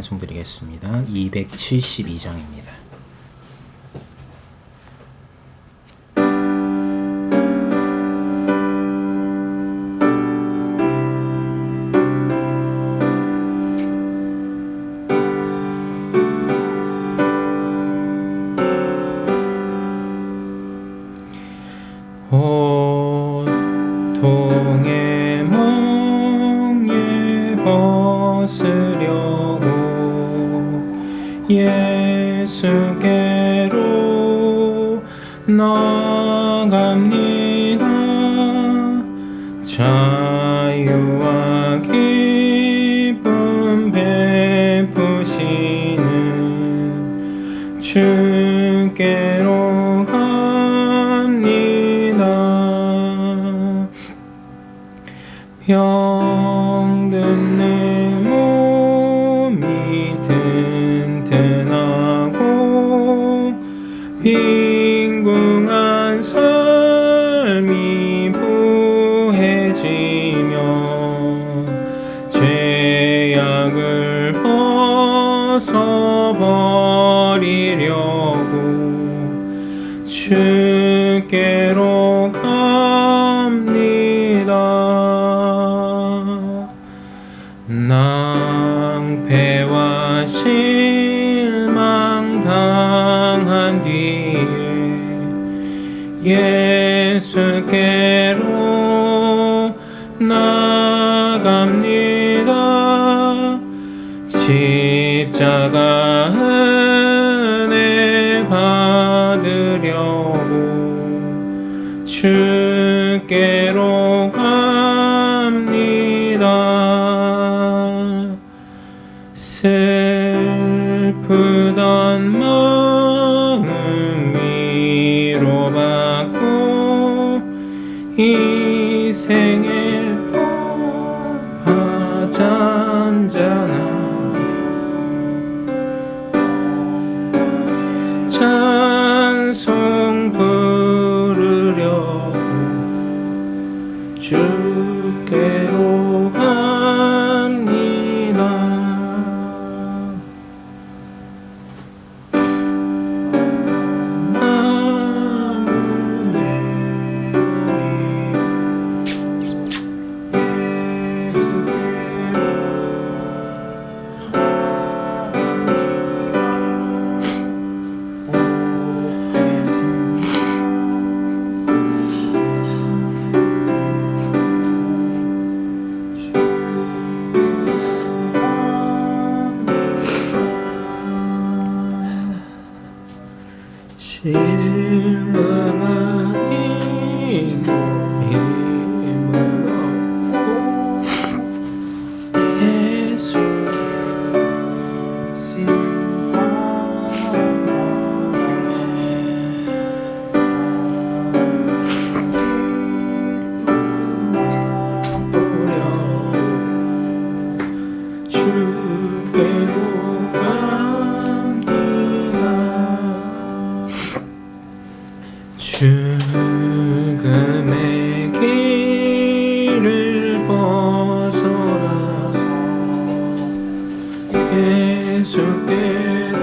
방송드리겠습니다. 272장입니다. 고통의 멍에 벗으려고 예수께로 나갑니다. 자유와 기쁨 베푸시는 주께로 갑니다. 병든 내 몸이 튼튼하고 빈궁한 삶이 부해지며 죄악을 벗어버리려고 주께로 갑니다. 낭패와 실망 당한 뒤에 예수께로 나갑니다. 십자가 은혜 받으려고 주께로 갑니다. 슬프던 마음 위로받고 이 생의 법화 잔잔한 찬송 부르려고 주께로 갑니다. 실망한 힘을 얻고 예수 주께로 갑니다. 죽음의 길을 벗어나서 예수께로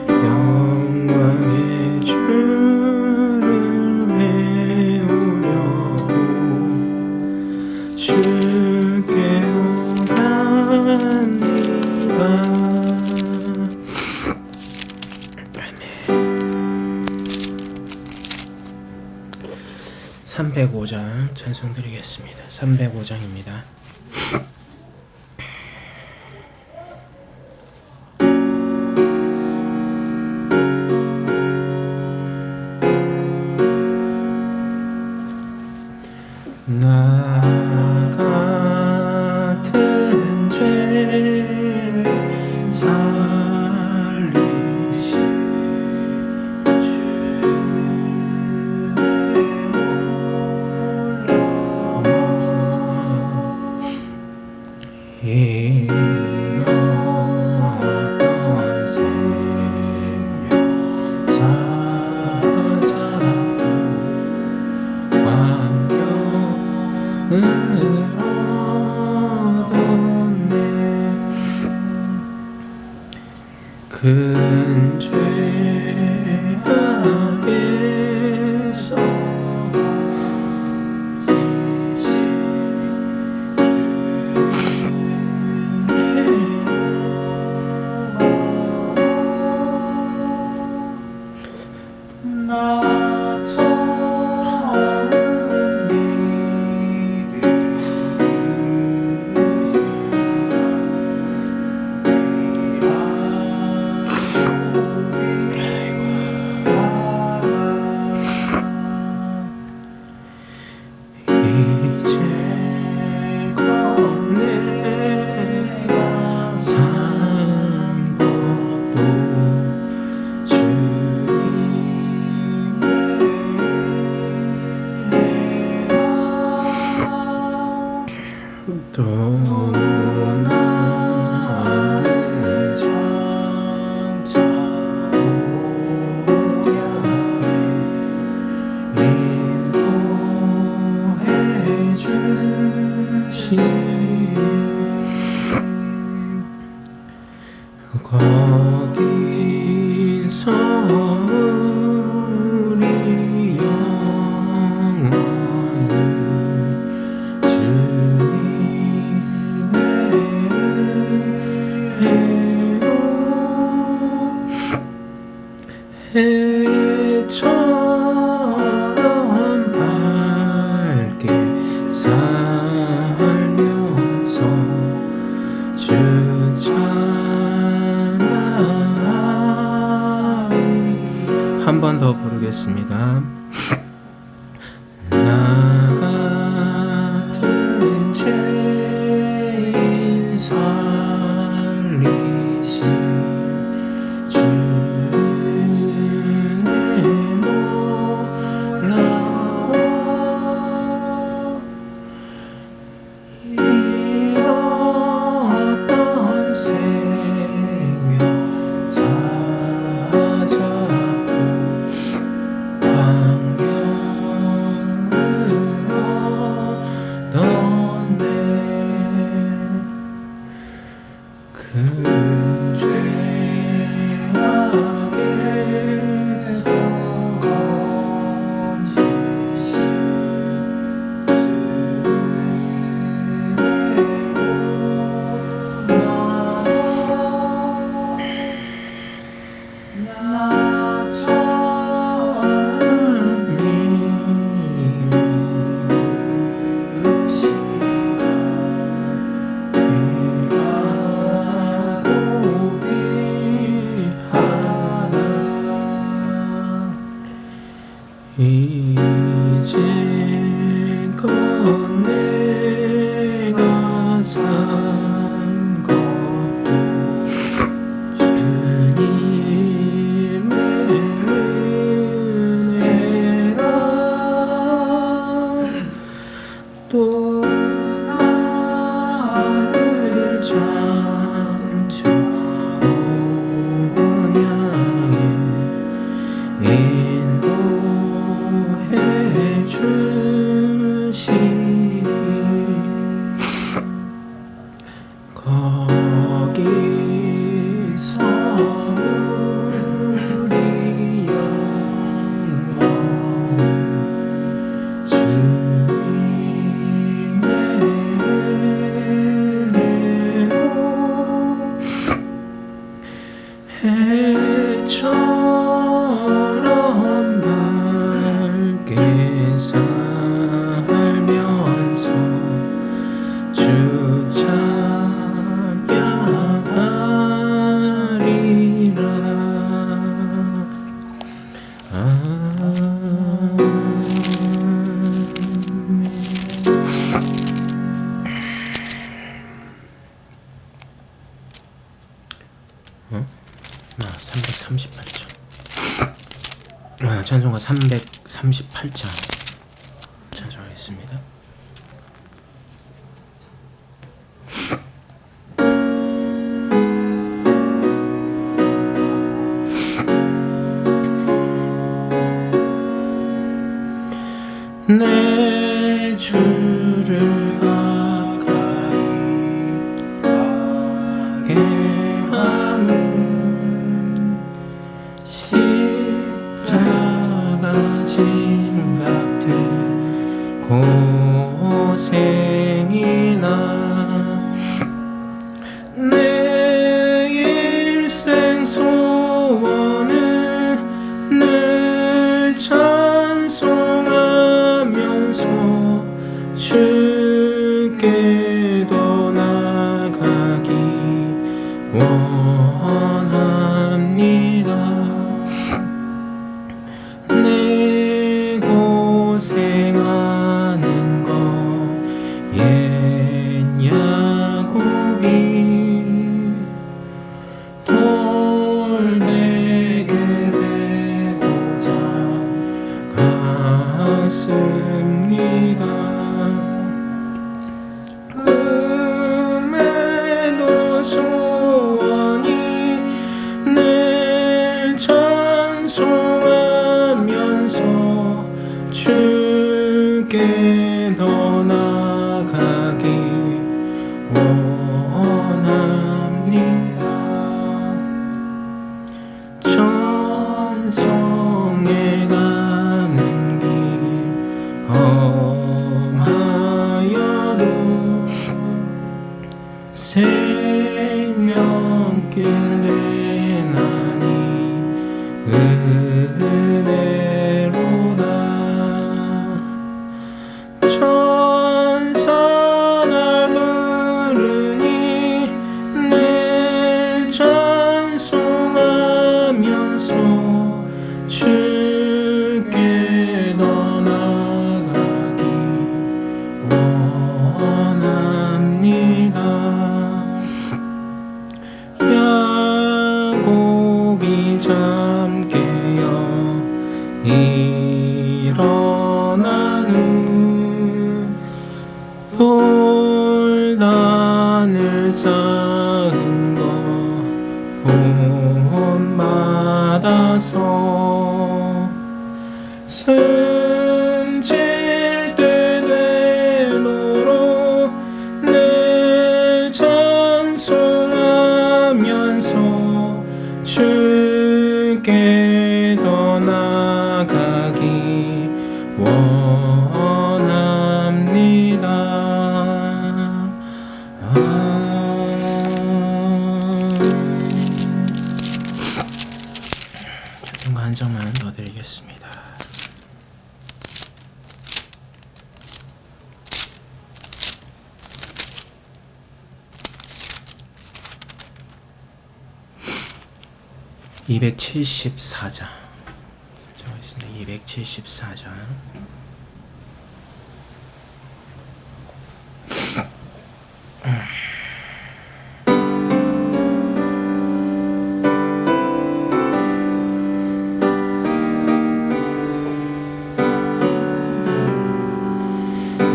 영광의 주를 배우려고 주께로 갑니다. 305장 찬송드리겠습니다. 305장입니다. 나 같은 죄 살리신 잃었던 생명 찾아고 광명을 얻었네. 큰 죄악에서 이제 내가 산 것도 또 나를 찾아오려 인도해 주시 거기서 우리 영원히 주님의 은혜로 해처럼 밝게 살면서 주 찬양하리. 한 번 더 부르겠습니다. 나 같은 죄인 살리신 주의 놀라워 잃었던 생명 찾았고 338장. 찬송가 338장 찬송하겠습니다. 내 주를 가까이 하는 십자가 짐 같은 고생이나 내 일생 소원은 늘 찬송하면서 주께 더 나아가기 원합니다. 내 고생하는 것 옛 야곱이 돌베개 베고자 갔습니다. 음에도 소원이 늘 찬송하면서 주께 더 나아가기 원합니다. 천성에 가는 길 험하여도 생명길 내나니 은혜로다. 천사 날 부르니 늘 찬송하면서 주께 더 나아가기 원합니다. 야곱이 잠 깨어 일어난 후 돌단을 쌓은 것 본받아서 숨질 때 되도록 늘 찬송하면서 주께 더 나아가기 원합니다. 찬송가 한 장만 더 드리겠습니다. (274장) 들어있습니다. 274장.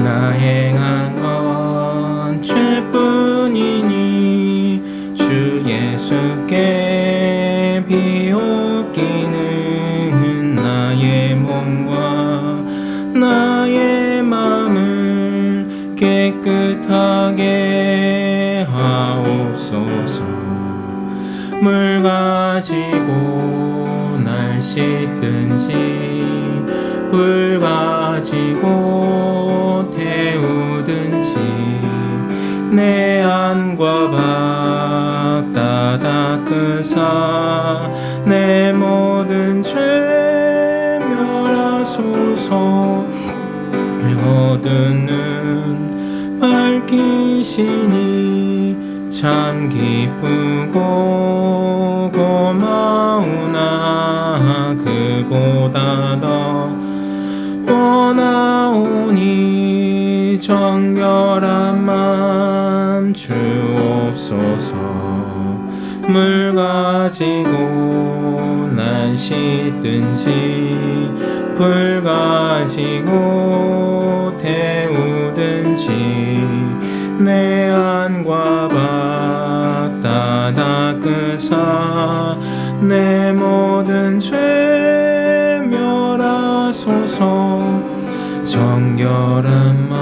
나 행한 건 죄뿐이니 주 예수께 비웃기는 나의 몸과 나의 맘을 깨끗하게 하옵소서. 물 가지고 날 씻든지 불 가지고 태우든지 내 안과 밖 다 닦으사 내 모든 죄 멸하소서. 얻은 밝히시니 참 기쁘고 고마우나 그보다 더 원하오니 정결한 맘 주옵소서. 물 가지고 난 씻든지 불 가지고 태우든지 내 안과 밖 다 닦으사 내 모든 죄 멸하소서. 정결한 맘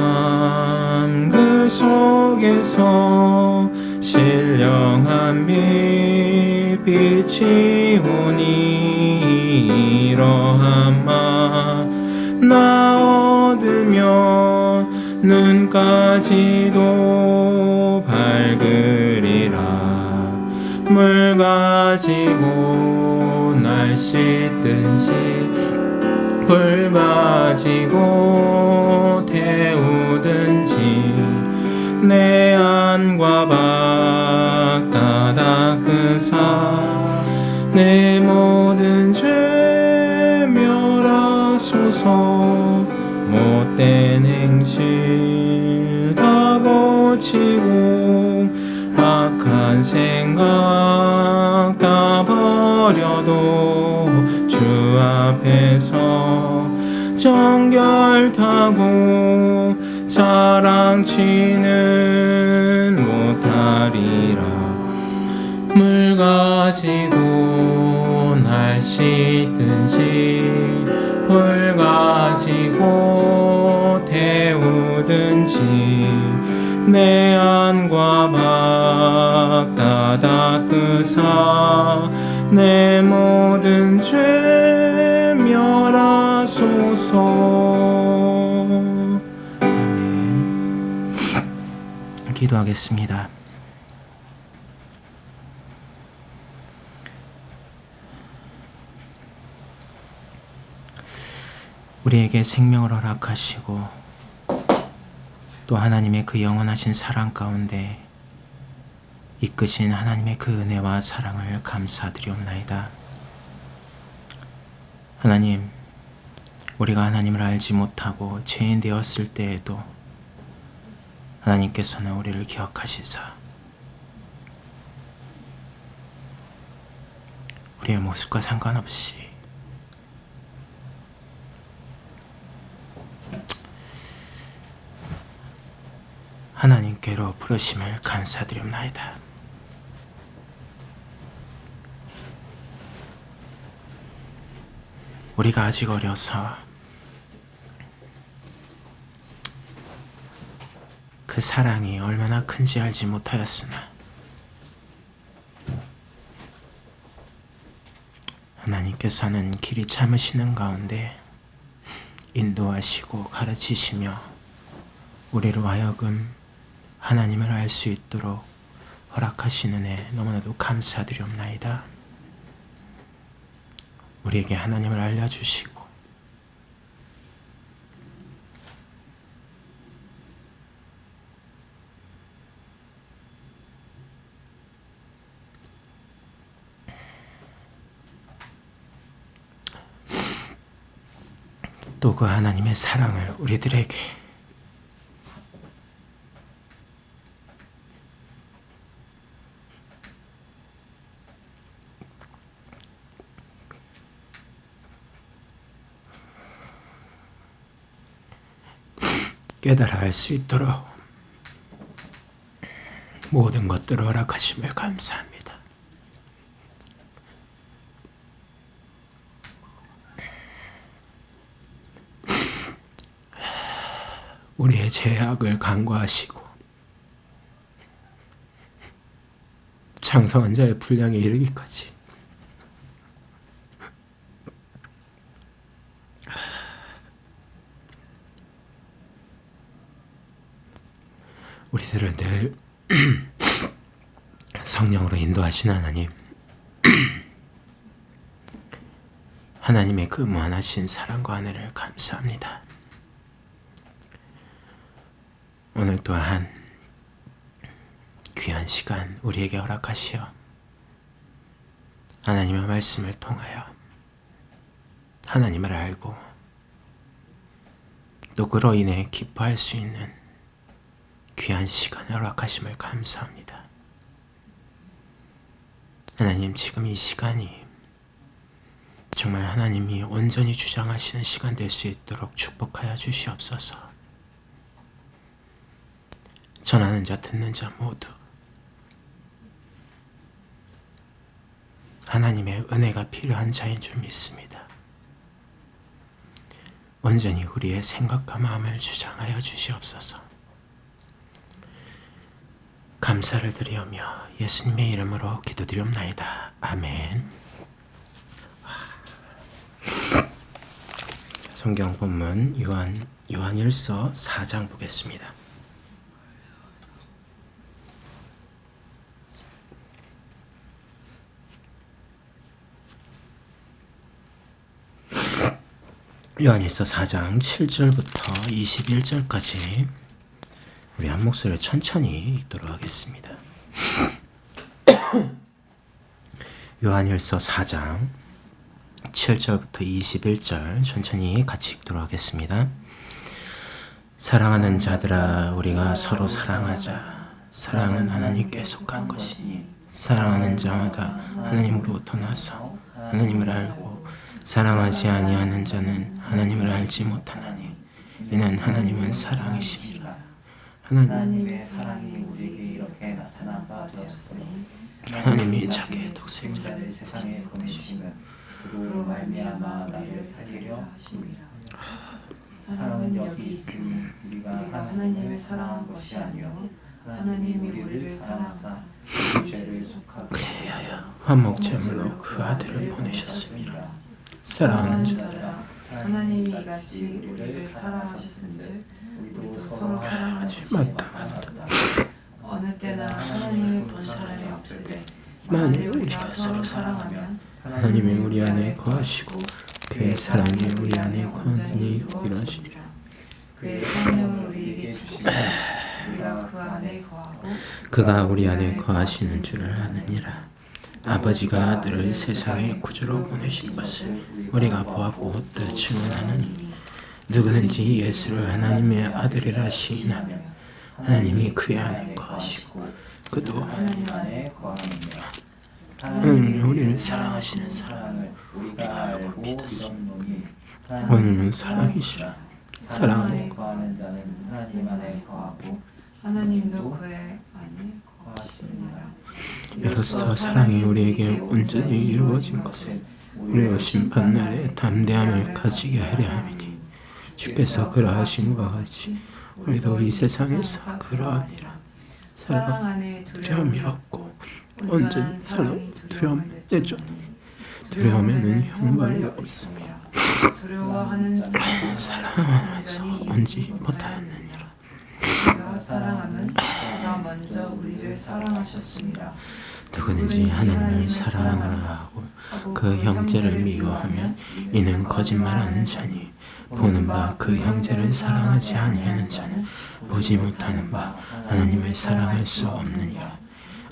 그 속에서 신령한 빛 빛이 오니 이러한 나 얻으며 눈까지도 밝으리라. 물 가지고 날 씻든지 불 가지고 태우든지 내 안과 밖 다 닦으사 내 모든 죄 멸하소서. 못된 행실 다 고치고 악한 생각 다 버려도 주 앞에서 정결타고 자랑치는 못하리라. 물 가지고 날 씻든지 불 가지고 태우든지 내 안과 밖 다 닦으사 내 모든 죄 멸하소서. 아멘. 기도하겠습니다. 우리에게 생명을 허락하시고 또 하나님의 그 영원하신 사랑 가운데 이끄신 하나님의 그 은혜와 사랑을 감사드리옵나이다. 하나님, 우리가 하나님을 알지 못하고 죄인 되었을 때에도 하나님께서는 우리를 기억하시사 우리의 모습과 상관없이 하나님께로 부르심을 감사드립나이다. 우리가 아직 어려서 그 사랑이 얼마나 큰지 알지 못하였으나 하나님께서는 길이 참으시는 가운데 인도하시고 가르치시며 우리로 하여금 하나님을 알 수 있도록 허락하시는 애 너무나도 감사드리옵나이다. 우리에게 하나님을 알려주시고 또 그 하나님의 사랑을 우리들에게 깨달아 알 수 있도록 모든 것들을 허락하심을 감사합니다. 우리의 죄악을 간과하시고 장성한 자의 분량에 이르기까지 우리들을 늘 성령으로 인도하신 하나님, 하나님의 그 무한하신 사랑과 은혜를 감사합니다. 오늘 또한 귀한 시간 우리에게 허락하시어 하나님의 말씀을 통하여 하나님을 알고 또 그로 인해 기뻐할 수 있는 귀한 시간을 허락하심을 감사합니다. 하나님, 지금 이 시간이 정말 하나님이 온전히 주장하시는 시간 될 수 있도록 축복하여 주시옵소서. 전하는 자 듣는 자 모두 하나님의 은혜가 필요한 자인 줄 믿습니다. 온전히 우리의 생각과 마음을 주장하여 주시옵소서. 감사를 드리오며 예수님의 이름으로 기도드리옵나이다. 아멘. 성경 본문 요한일서 4장 보겠습니다. 요한일서 4장 7절부터 21절까지 우리 한 목소리로 천천히 읽도록 하겠습니다. 요한일서 4장 7절부터 21절 천천히 같이 읽도록 하겠습니다. 사랑하는 자들아, 우리가 서로 사랑하자. 사랑은 하나님께 속한 것이니 사랑하는 자마다 하나님으로부터 나서 하나님을 알고 사랑하지 아니하는 자는 하나님을 알지 못하나니 이는 하나님은 사랑이심이라. 하나님의 사랑이 우리에게 이렇게 나타난 바 되었으니 하나님이 자기의 독생자를 세상에 보내시면 그로 말미암아 나를 살리려 하심이라. 사랑은 여기 있으니 우리가 하나님을 사랑한 것이 아니요 하나님이 우리를 사랑하사 그 죄를 속하게 하여 화목제물로 그 아들을 보내셨습니다. 사랑하는 자들아, 하나님이 이같이 우리를 사랑하셨은즉 우리도 서로 사랑하지 마땅하다. 어느 때나 하나님을 본 사람이 없으되 만일 우리가 서로 사랑하면 하나님이 우리 안에 거하시고 그의 사랑이 우리 안에 거하니 이루어지리라. 그의 성령을 우리에게 주시고 우리가 그 안에 거하고 그가 우리 안에 거하시는 줄을 아느니라. 아버지가 아들을 세상의 구주로 보내신 것을 우리가 보았고 또 증언하느니 누구든지 예수를 하나님의 아들이라 시인하면 하나님이 그의 안에 거하시고 그도 하나님 안에 거하느니라. 하나님이 우리를 사랑하시는 사랑을 우리가 알고 믿었으니 오늘은 사랑이시라. 사랑 안에 거하는 자는 하나님 안에 거하고 하나님도 그의 안에 거하시느니라. 이로써 사랑이 우리에게 온전히 이루어진 것은 우리로 심판날에 담대함을 가지게 하려 함이니 주께서 그러하신 것 같이 우리도 이 세상에서 그러하니라. 사랑 안에 두려움이 없고 온전히 사랑 두려움 내쫓니 두려움에는 형벌이 없습니다. 두려워하는 사랑 안에서 온지 못하였느니라. 우리가 사랑하면 그가 먼저 우리를 사랑하셨습니다. 누구든지 하나님을 사랑하노라 하고 그 형제를 미워하면 이는 거짓말하는 자니 보는 바 그 형제를 사랑하지 아니하는 자는 보지 못하는 바 하나님을 사랑할 수 없느니라.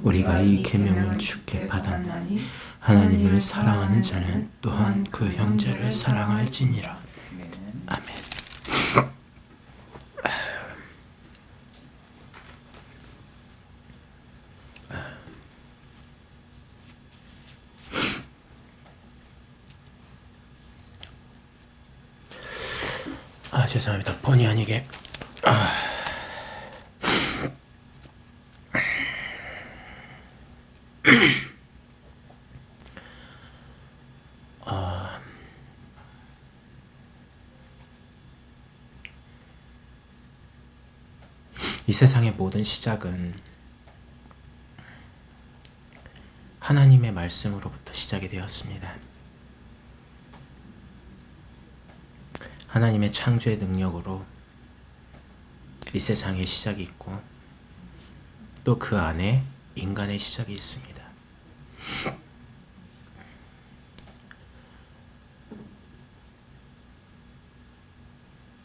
우리가 이 계명을 주께 받았나니 하나님을 사랑하는 자는 또한 그 형제를 사랑할지니라. 아멘. 죄송합니다. 본의 아니게 이 세상의 모든 시작은 하나님의 말씀으로부터 시작이 되었습니다. 하나님의 창조의 능력으로 이 세상의 시작이 있고 또 그 안에 인간의 시작이 있습니다.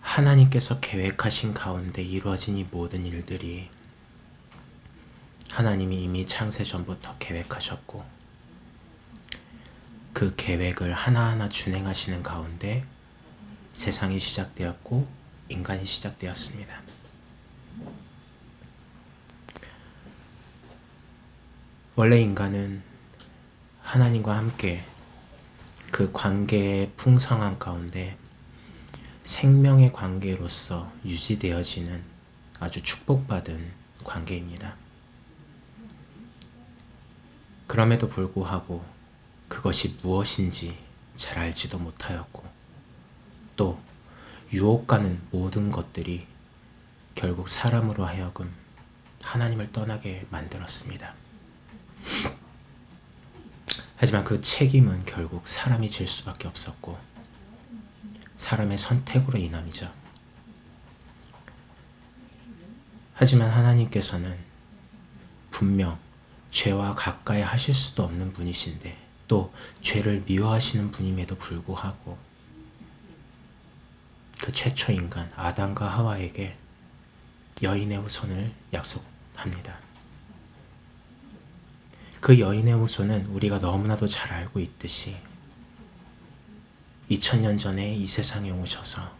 하나님께서 계획하신 가운데 이루어진 이 모든 일들이 하나님이 이미 창세 전부터 계획하셨고 그 계획을 하나하나 준행하시는 가운데 세상이 시작되었고 인간이 시작되었습니다. 원래 인간은 하나님과 함께 그 관계의 풍성함 가운데 생명의 관계로서 유지되어지는 아주 축복받은 관계입니다. 그럼에도 불구하고 그것이 무엇인지 잘 알지도 못하였고, 또 유혹가는 모든 것들이 결국 사람으로 하여금 하나님을 떠나게 만들었습니다. 하지만 그 책임은 결국 사람이 질 수밖에 없었고, 사람의 선택으로 인함이죠. 하지만 하나님께서는 분명 죄와 가까이 하실 수도 없는 분이신데, 또 죄를 미워하시는 분임에도 불구하고 그 최초 인간 아담과 하와에게 여인의 후손을 약속합니다. 그 여인의 후손은 우리가 너무나도 잘 알고 있듯이 2000년 전에 이 세상에 오셔서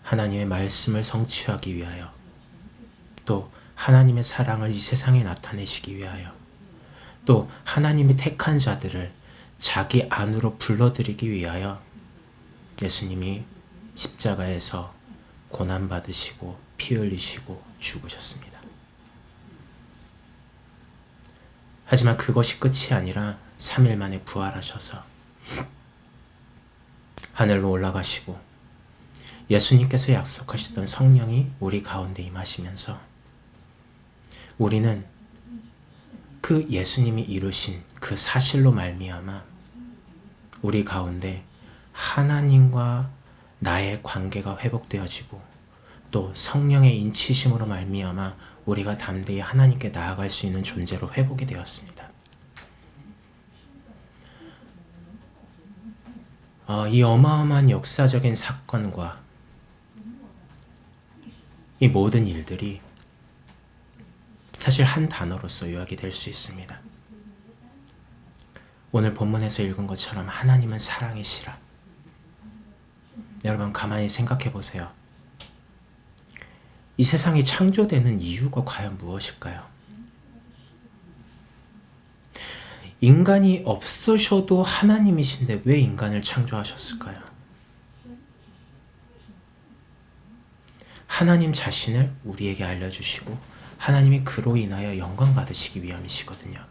하나님의 말씀을 성취하기 위하여, 또 하나님의 사랑을 이 세상에 나타내시기 위하여, 또 하나님이 택한 자들을 자기 안으로 불러들이기 위하여 예수님이 십자가에서 고난받으시고 피 흘리시고 죽으셨습니다. 하지만 그것이 끝이 아니라 3일 만에 부활하셔서 하늘로 올라가시고 예수님께서 약속하셨던 성령이 우리 가운데 임하시면서 우리는 그 예수님이 이루신 그 사실로 말미암아 우리 가운데 하나님과 나의 관계가 회복되어지고, 또 성령의 인치심으로 말미암아 우리가 담대히 하나님께 나아갈 수 있는 존재로 회복이 되었습니다. 이 어마어마한 역사적인 사건과 이 모든 일들이 사실 한 단어로서 요약이 될 수 있습니다. 오늘 본문에서 읽은 것처럼 하나님은 사랑이시라. 여러분 가만히 생각해 보세요. 이 세상이 창조되는 이유가 과연 무엇일까요? 인간이 없으셔도 하나님이신데 왜 인간을 창조하셨을까요? 하나님 자신을 우리에게 알려주시고 하나님이 그로 인하여 영광 받으시기 위함이시거든요.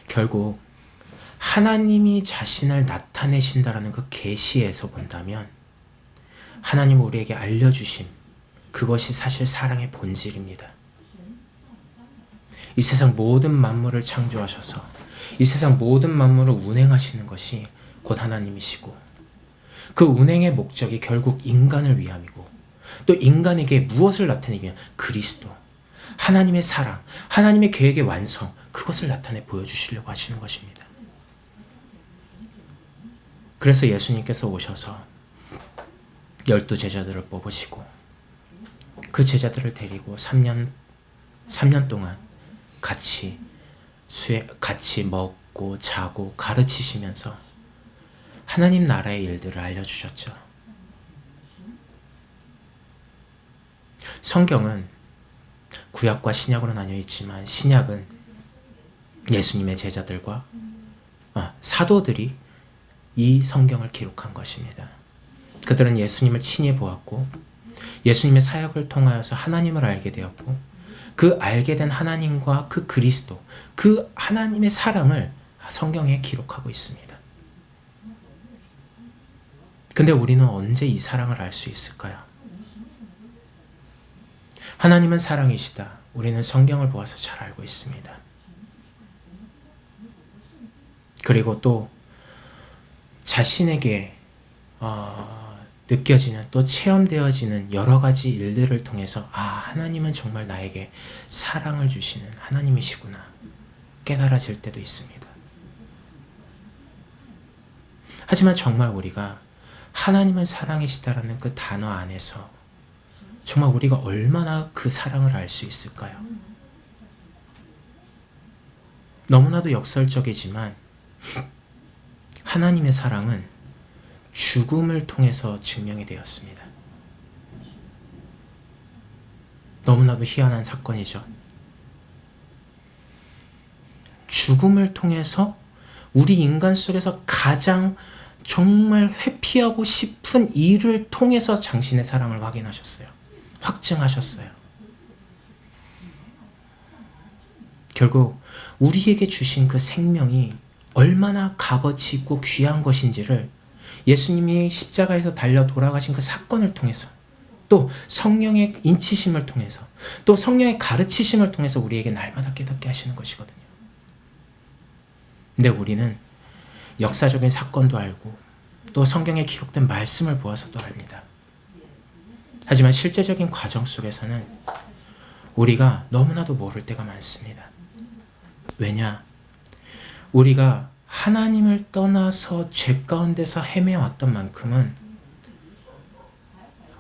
결국 하나님이 자신을 나타내신다라는 그 계시에서 본다면 하나님 우리에게 알려주심, 그것이 사실 사랑의 본질입니다. 이 세상 모든 만물을 창조하셔서 이 세상 모든 만물을 운행하시는 것이 곧 하나님이시고, 그 운행의 목적이 결국 인간을 위함이고, 또 인간에게 무엇을 나타내기 위한 그리스도, 하나님의 사랑, 하나님의 계획의 완성, 그것을 나타내 보여주시려고 하시는 것입니다. 그래서 예수님께서 오셔서 12 제자들을 뽑으시고 그 제자들을 데리고 3년 동안 같이 먹고 자고 가르치시면서 하나님 나라의 일들을 알려주셨죠. 성경은 구약과 신약으로 나뉘어 있지만 신약은 예수님의 제자들과 사도들이 이 성경을 기록한 것입니다. 그들은 예수님을 친히 보았고 예수님의 사역을 통하여서 하나님을 알게 되었고, 그 알게 된 하나님과 그 그리스도, 그 하나님의 사랑을 성경에 기록하고 있습니다. 근데 우리는 언제 이 사랑을 알 수 있을까요? 하나님은 사랑이시다. 우리는 성경을 보아서 잘 알고 있습니다. 그리고 또 자신에게 느껴지는, 또 체험되어지는 여러 가지 일들을 통해서 하나님은 정말 나에게 사랑을 주시는 하나님이시구나 깨달아질 때도 있습니다. 하지만 정말 우리가 하나님은 사랑이시다라는 그 단어 안에서 정말 우리가 얼마나 그 사랑을 알 수 있을까요? 너무나도 역설적이지만 하나님의 사랑은 죽음을 통해서 증명이 되었습니다. 너무나도 희한한 사건이죠. 죽음을 통해서 우리 인간 속에서 가장 정말 회피하고 싶은 일을 통해서 당신의 사랑을 확인하셨어요. 확증하셨어요. 결국 우리에게 주신 그 생명이 얼마나 값어치 있고 귀한 것인지를 예수님이 십자가에서 달려 돌아가신 그 사건을 통해서, 또 성령의 인치심을 통해서, 또 성령의 가르치심을 통해서 우리에게 날마다 깨닫게 하시는 것이거든요. 근데 우리는 역사적인 사건도 알고 또 성경에 기록된 말씀을 보아서도 압니다. 하지만 실제적인 과정 속에서는 우리가 너무나도 모를 때가 많습니다. 왜냐? 우리가 하나님을 떠나서 죄 가운데서 헤매왔던 만큼은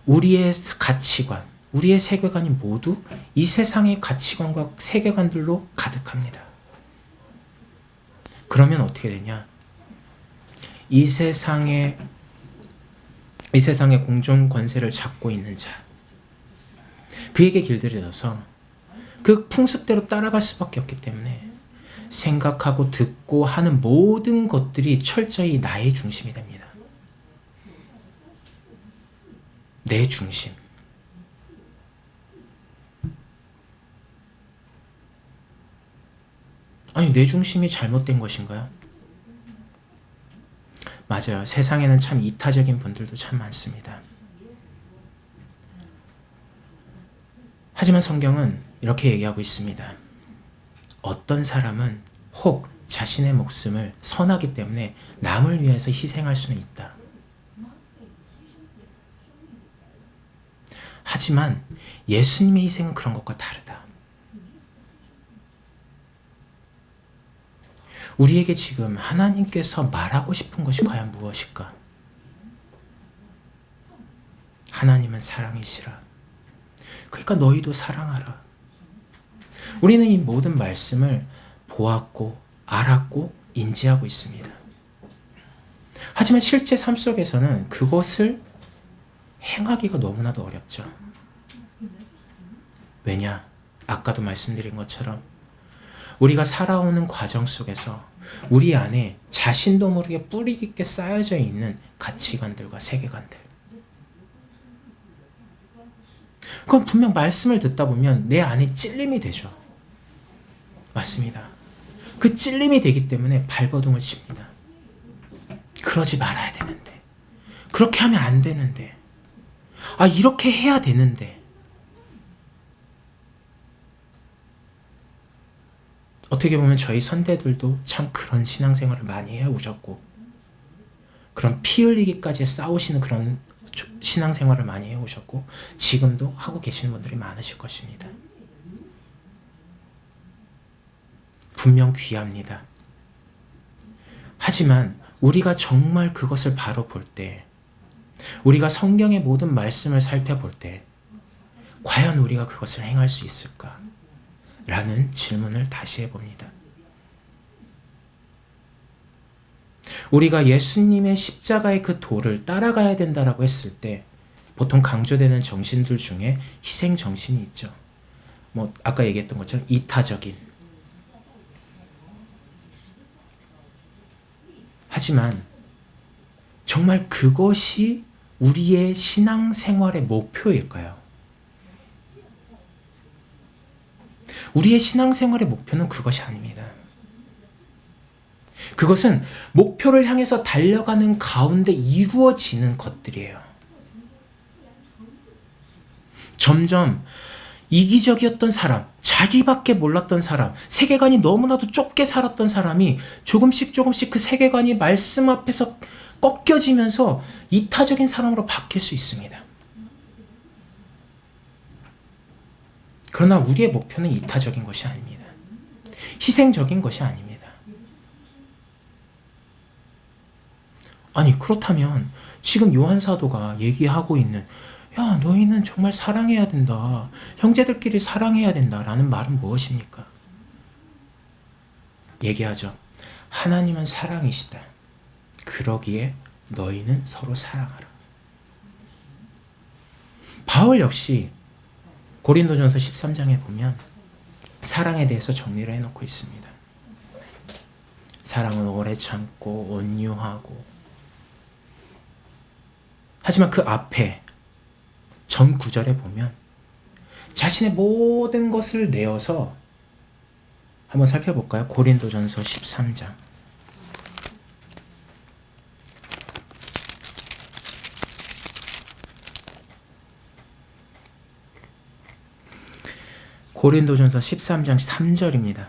우리의 가치관, 우리의 세계관이 모두 이 세상의 가치관과 세계관들로 가득합니다. 그러면 어떻게 되냐? 이 세상의 공중 권세를 잡고 있는 자, 그에게 길들여져서 그 풍습대로 따라갈 수밖에 없기 때문에 생각하고 듣고 하는 모든 것들이 철저히 나의 중심이 됩니다. 내 중심. 아니, 내 중심이 잘못된 것인가요? 맞아요. 세상에는 참 이타적인 분들도 참 많습니다. 하지만 성경은 이렇게 얘기하고 있습니다. 어떤 사람은 혹 자신의 목숨을 선하기 때문에 남을 위해서 희생할 수는 있다. 하지만 예수님의 희생은 그런 것과 다르다. 우리에게 지금 하나님께서 말하고 싶은 것이 과연 무엇일까? 하나님은 사랑이시라. 그러니까 너희도 사랑하라. 우리는 이 모든 말씀을 보았고 알았고 인지하고 있습니다. 하지만 실제 삶 속에서는 그것을 행하기가 너무나도 어렵죠. 왜냐? 아까도 말씀드린 것처럼 우리가 살아오는 과정 속에서 우리 안에 자신도 모르게 뿌리 깊게 쌓여져 있는 가치관들과 세계관들. 그건 분명 말씀을 듣다 보면 내 안에 찔림이 되죠. 맞습니다. 그 찔림이 되기 때문에 발버둥을 칩니다. 그러지 말아야 되는데, 그렇게 하면 안 되는데, 이렇게 해야 되는데. 어떻게 보면 저희 선대들도 참 그런 신앙생활을 많이 해오셨고, 그런 피 흘리기까지 싸우시는 그런 신앙생활을 많이 해오셨고, 지금도 하고 계시는 분들이 많으실 것입니다. 분명 귀합니다. 하지만 우리가 정말 그것을 바로 볼 때, 우리가 성경의 모든 말씀을 살펴볼 때 과연 우리가 그것을 행할 수 있을까? 라는 질문을 다시 해봅니다. 우리가 예수님의 십자가의 그 도를 따라가야 된다라고 했을 때 보통 강조되는 정신들 중에 희생 정신이 있죠. 아까 얘기했던 것처럼 이타적인. 하지만 정말 그것이 우리의 신앙생활의 목표일까요? 우리의 신앙생활의 목표는 그것이 아닙니다. 그것은 목표를 향해서 달려가는 가운데 이루어지는 것들이에요. 점점 이기적이었던 사람, 자기밖에 몰랐던 사람, 세계관이 너무나도 좁게 살았던 사람이 조금씩 그 세계관이 말씀 앞에서 꺾여지면서 이타적인 사람으로 바뀔 수 있습니다. 그러나 우리의 목표는 이타적인 것이 아닙니다. 희생적인 것이 아닙니다. 아니, 그렇다면 지금 요한 사도가 얘기하고 있는 야, 너희는 정말 사랑해야 된다. 형제들끼리 사랑해야 된다라는 말은 무엇입니까? 얘기하죠. 하나님은 사랑이시다. 그러기에 너희는 서로 사랑하라. 바울 역시 고린도전서 13장에 보면 사랑에 대해서 정리를 해놓고 있습니다. 사랑은 오래 참고 온유하고, 하지만 그 앞에 전 구절에 보면 자신의 모든 것을 내어서, 한번 살펴볼까요? 고린도전서 13장. 고린도전서 13장 3절입니다.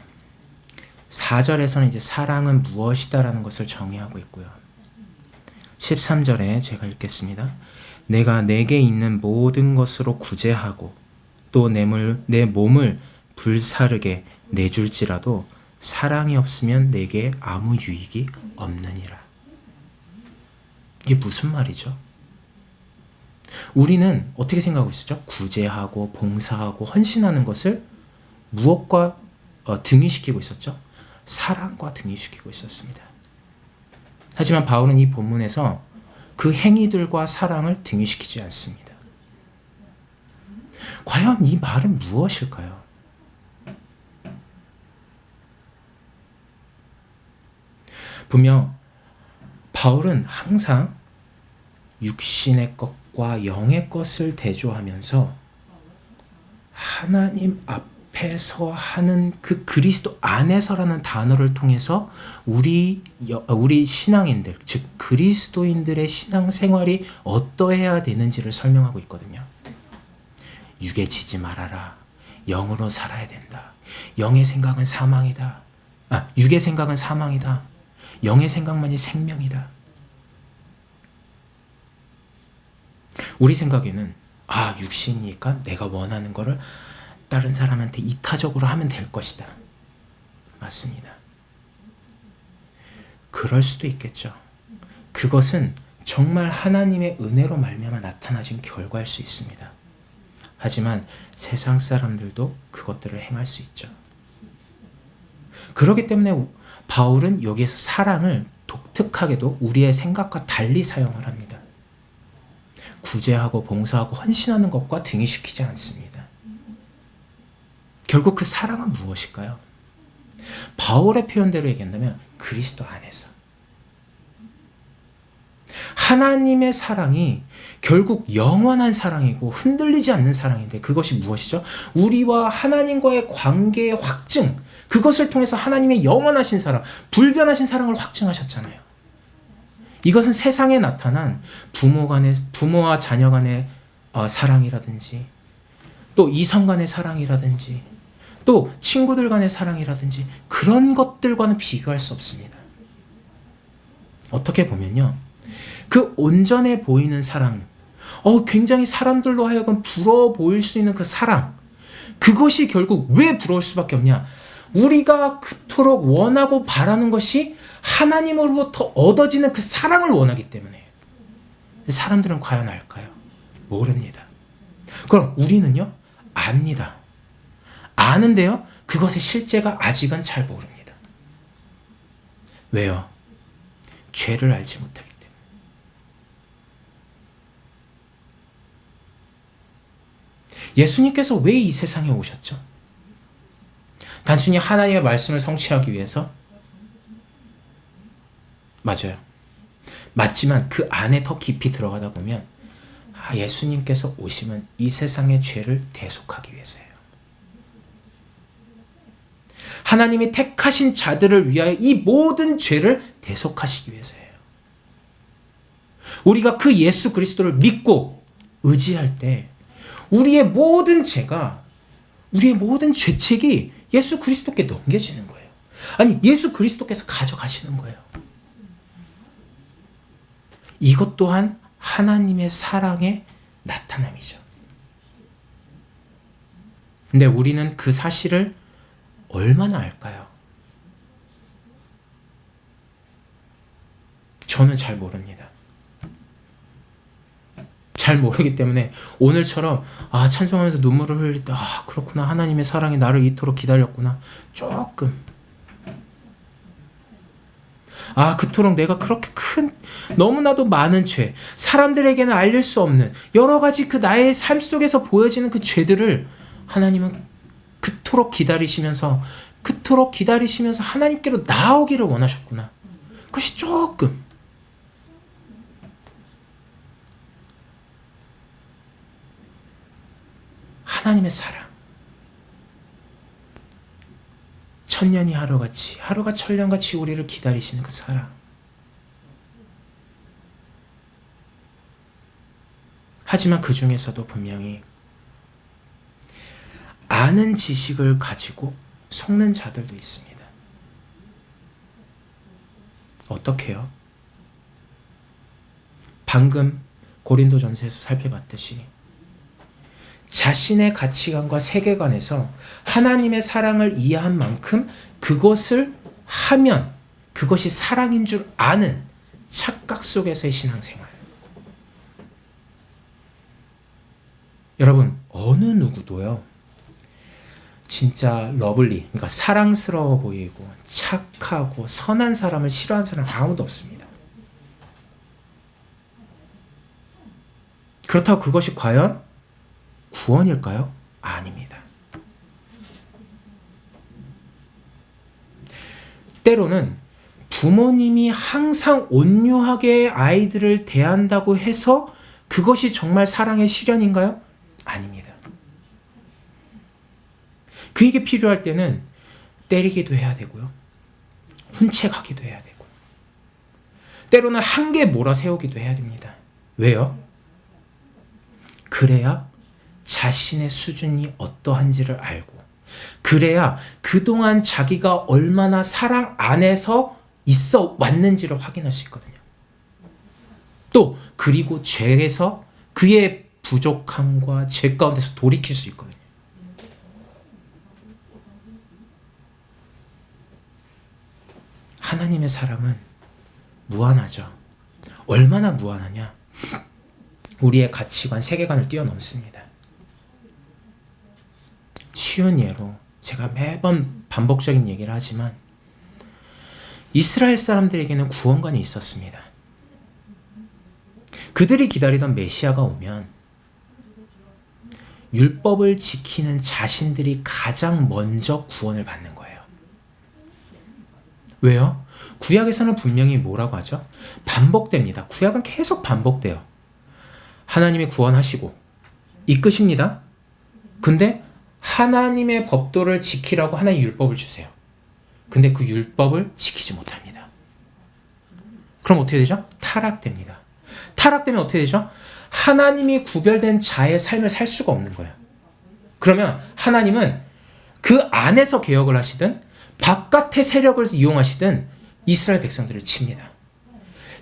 4절에서는 이제 사랑은 무엇이다라는 것을 정의하고 있고요. 13절에 제가 읽겠습니다. 내가 내게 있는 모든 것으로 구제하고 또 내 몸을 불사르게 내줄지라도 사랑이 없으면 내게 아무 유익이 없느니라. 이게 무슨 말이죠? 우리는 어떻게 생각하고 있었죠? 구제하고 봉사하고 헌신하는 것을 무엇과 등위시키고 있었죠? 사랑과 등위시키고 있었습니다. 하지만 바울은 이 본문에서 그 행위들과 사랑을 등위시키지 않습니다. 과연 이 말은 무엇일까요? 분명 바울은 항상 육신의 것과 영의 것을 대조하면서 하나님 앞에서 하는 그 그리스도 안에서라는 단어를 통해서 우리 신앙인들, 즉 그리스도인들의 신앙생활이 어떠해야 되는지를 설명하고 있거든요. 육에 지지 말아라. 영으로 살아야 된다. 영의 생각은 사망이다. 육의 생각은 사망이다. 영의 생각만이 생명이다. 우리 생각에는 육신이니까 내가 원하는 거를 다른 사람한테 이타적으로 하면 될 것이다. 맞습니다. 그럴 수도 있겠죠. 그것은 정말 하나님의 은혜로 말미암아 나타나진 결과일 수 있습니다. 하지만 세상 사람들도 그것들을 행할 수 있죠. 그렇기 때문에 바울은 여기에서 사랑을 독특하게도 우리의 생각과 달리 사용을 합니다. 구제하고 봉사하고 헌신하는 것과 등위시키지 않습니다. 결국 그 사랑은 무엇일까요? 바울의 표현대로 얘기한다면 그리스도 안에서 하나님의 사랑이 결국 영원한 사랑이고 흔들리지 않는 사랑인데, 그것이 무엇이죠? 우리와 하나님과의 관계의 확증, 그것을 통해서 하나님의 영원하신 사랑, 불변하신 사랑을 확증하셨잖아요. 이것은 세상에 나타난 부모와 자녀 간의 사랑이라든지, 또 이성 간의 사랑이라든지, 또 친구들 간의 사랑이라든지, 그런 것들과는 비교할 수 없습니다. 어떻게 보면요, 그 온전해 보이는 사랑, 굉장히 사람들로 하여금 부러워 보일 수 있는 그 사랑, 그것이 결국 왜 부러울 수밖에 없냐? 우리가 그토록 원하고 바라는 것이 하나님으로부터 얻어지는 그 사랑을 원하기 때문에. 사람들은 과연 알까요? 모릅니다. 그럼 우리는요? 압니다. 아는데요? 그것의 실제가 아직은 잘 모릅니다. 왜요? 죄를 알지 못하기 때문에. 예수님께서 왜 이 세상에 오셨죠? 단순히 하나님의 말씀을 성취하기 위해서? 맞아요. 맞지만 그 안에 더 깊이 들어가다 보면 예수님께서 오심은 이 세상의 죄를 대속하기 위해서예요. 하나님이 택하신 자들을 위하여 이 모든 죄를 대속하시기 위해서예요. 우리가 그 예수 그리스도를 믿고 의지할 때 우리의 모든 죄가, 우리의 모든 죄책이 예수 그리스도께 넘겨지는 거예요. 아니, 예수 그리스도께서 가져가시는 거예요. 이것 또한 하나님의 사랑의 나타남이죠. 근데 우리는 그 사실을 얼마나 알까요? 저는 잘 모릅니다. 잘 모르기 때문에 오늘처럼 찬송하면서 눈물을 흘릴 때 그렇구나, 하나님의 사랑이 나를 이토록 기다렸구나, 조금 그토록 내가 그렇게 큰, 너무나도 많은 죄, 사람들에게는 알릴 수 없는 여러 가지 그 나의 삶 속에서 보여지는 그 죄들을 하나님은 그토록 기다리시면서 하나님께로 나오기를 원하셨구나. 그것이 조금 하나님의 사랑, 천년이 하루같이, 하루가 천년같이 우리를 기다리시는 그 사랑. 하지만 그 중에서도 분명히 아는 지식을 가지고 속는 자들도 있습니다. 어떻게요? 방금 고린도전서에서 살펴봤듯이 자신의 가치관과 세계관에서 하나님의 사랑을 이해한 만큼 그것을 하면 그것이 사랑인 줄 아는 착각 속에서의 신앙생활. 여러분, 어느 누구도요, 진짜 러블리, 그러니까 사랑스러워 보이고 착하고 선한 사람을 싫어하는 사람 아무도 없습니다. 그렇다고 그것이 과연 구원일까요? 아닙니다. 때로는 부모님이 항상 온유하게 아이들을 대한다고 해서 그것이 정말 사랑의 실현인가요? 아닙니다. 그에게 필요할 때는 때리기도 해야 되고요. 훈책하기도 해야 되고, 때로는 한계 몰아세우기도 해야 됩니다. 왜요? 그래야 자신의 수준이 어떠한지를 알고, 그래야 그동안 자기가 얼마나 사랑 안에서 있어 왔는지를 확인할 수 있거든요. 또 그리고 죄에서 그의 부족함과 죄 가운데서 돌이킬 수 있거든요. 하나님의 사랑은 무한하죠. 얼마나 무한하냐? 우리의 가치관, 세계관을 뛰어넘습니다. 쉬운 예로 제가 매번 반복적인 얘기를 하지만 이스라엘 사람들에게는 구원관이 있었습니다. 그들이 기다리던 메시아가 오면 율법을 지키는 자신들이 가장 먼저 구원을 받는 거예요. 왜요? 구약에서는 분명히 뭐라고 하죠? 반복됩니다. 구약은 계속 반복돼요. 하나님이 구원하시고 이끄십니다. 근데 하나님의 법도를 지키라고 하나의 율법을 주세요. 근데 그 율법을 지키지 못합니다. 그럼 어떻게 되죠? 타락됩니다. 타락되면 어떻게 되죠? 하나님이 구별된 자의 삶을 살 수가 없는 거예요. 그러면 하나님은 그 안에서 개혁을 하시든 바깥의 세력을 이용하시든 이스라엘 백성들을 칩니다.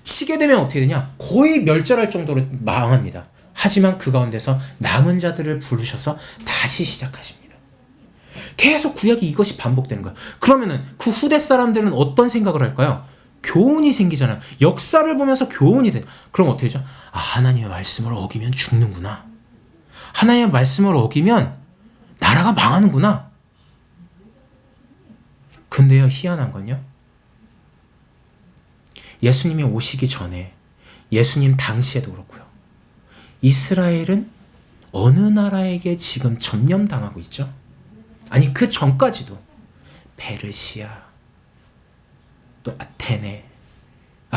치게 되면 어떻게 되냐? 거의 멸절할 정도로 망합니다. 하지만 그 가운데서 남은 자들을 부르셔서 다시 시작하십니다. 계속 구약이 이것이 반복되는 거예요. 그러면은 그 후대 사람들은 어떤 생각을 할까요? 교훈이 생기잖아요. 역사를 보면서 교훈이 돼. 그럼 어떻게 되죠? 아, 하나님의 말씀을 어기면 죽는구나. 하나님의 말씀을 어기면 나라가 망하는구나. 근데요, 희한한 건요, 예수님이 오시기 전에, 예수님 당시에도 그렇고요, 이스라엘은 어느 나라에게 지금 점령당하고 있죠? 아니, 그 전까지도 페르시아, 또 아테네,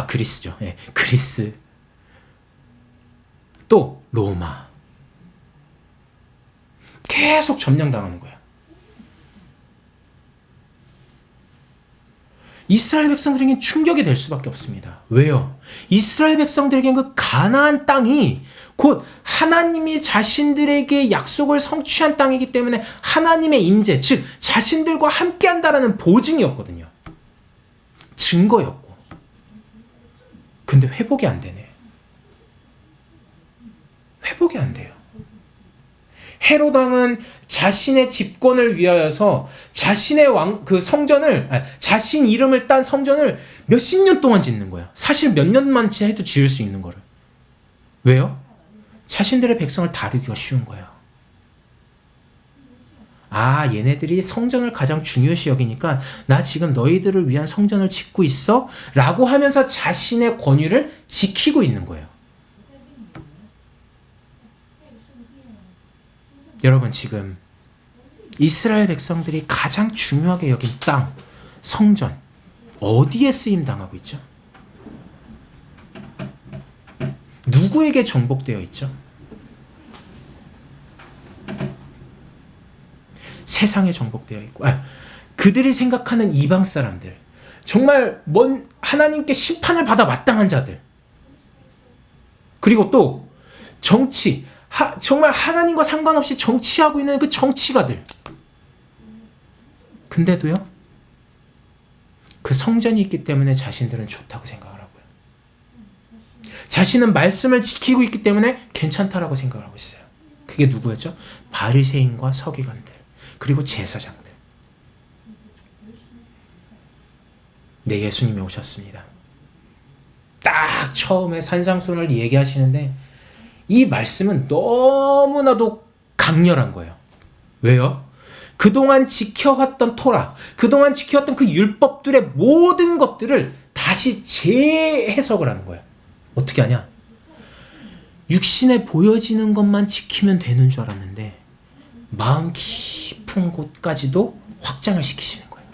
그리스죠. 예, 그리스, 또 로마, 계속 점령당하는 거예요. 이스라엘 백성들에겐 충격이 될 수밖에 없습니다. 왜요? 이스라엘 백성들에겐 그 가나안 땅이 곧 하나님이 자신들에게 약속을 성취한 땅이기 때문에 하나님의 임재, 즉 자신들과 함께한다라는 보증이었거든요. 증거였고. 근데 회복이 안 되네. 회복이 안 돼요. 헤롯 왕은 자신의 집권을 위하여서 자신의 그 성전을, 자신 이름을 딴 성전을 몇십 년 동안 짓는 거야. 사실 몇 년만 해도 지을 수 있는 거를. 왜요? 자신들의 백성을 다루기가 쉬운 거예요. 아, 얘네들이 성전을 가장 중요시 여기니까 나 지금 너희들을 위한 성전을 짓고 있어? 라고 하면서 자신의 권위를 지키고 있는 거예요. 여러분, 지금 이스라엘 백성들이 가장 중요하게 여긴 땅, 성전, 어디에 쓰임 당하고 있죠? 누구에게 정복되어 있죠? 세상에 정복되어 있고, 그들이 생각하는 이방 사람들, 정말 하나님께 심판을 받아 마땅한 자들, 그리고 또 정치, 정말 하나님과 상관없이 정치하고 있는 그 정치가들. 근데도요, 그 성전이 있기 때문에 자신들은 좋다고 생각을 하고요. 자신은 말씀을 지키고 있기 때문에 괜찮다라고 생각을 하고 있어요. 그게 누구였죠? 바리새인과 서기관들, 그리고 제사장들. 네, 예수님이 오셨습니다. 딱 처음에 산상수훈을 얘기하시는데 이 말씀은 너무나도 강렬한 거예요. 왜요? 그동안 지켜왔던 토라, 그동안 지켜왔던 그 율법들의 모든 것들을 다시 재해석을 하는 거예요. 어떻게 하냐? 육신에 보여지는 것만 지키면 되는 줄 알았는데 마음 깊은 곳까지도 확장을 시키시는 거예요.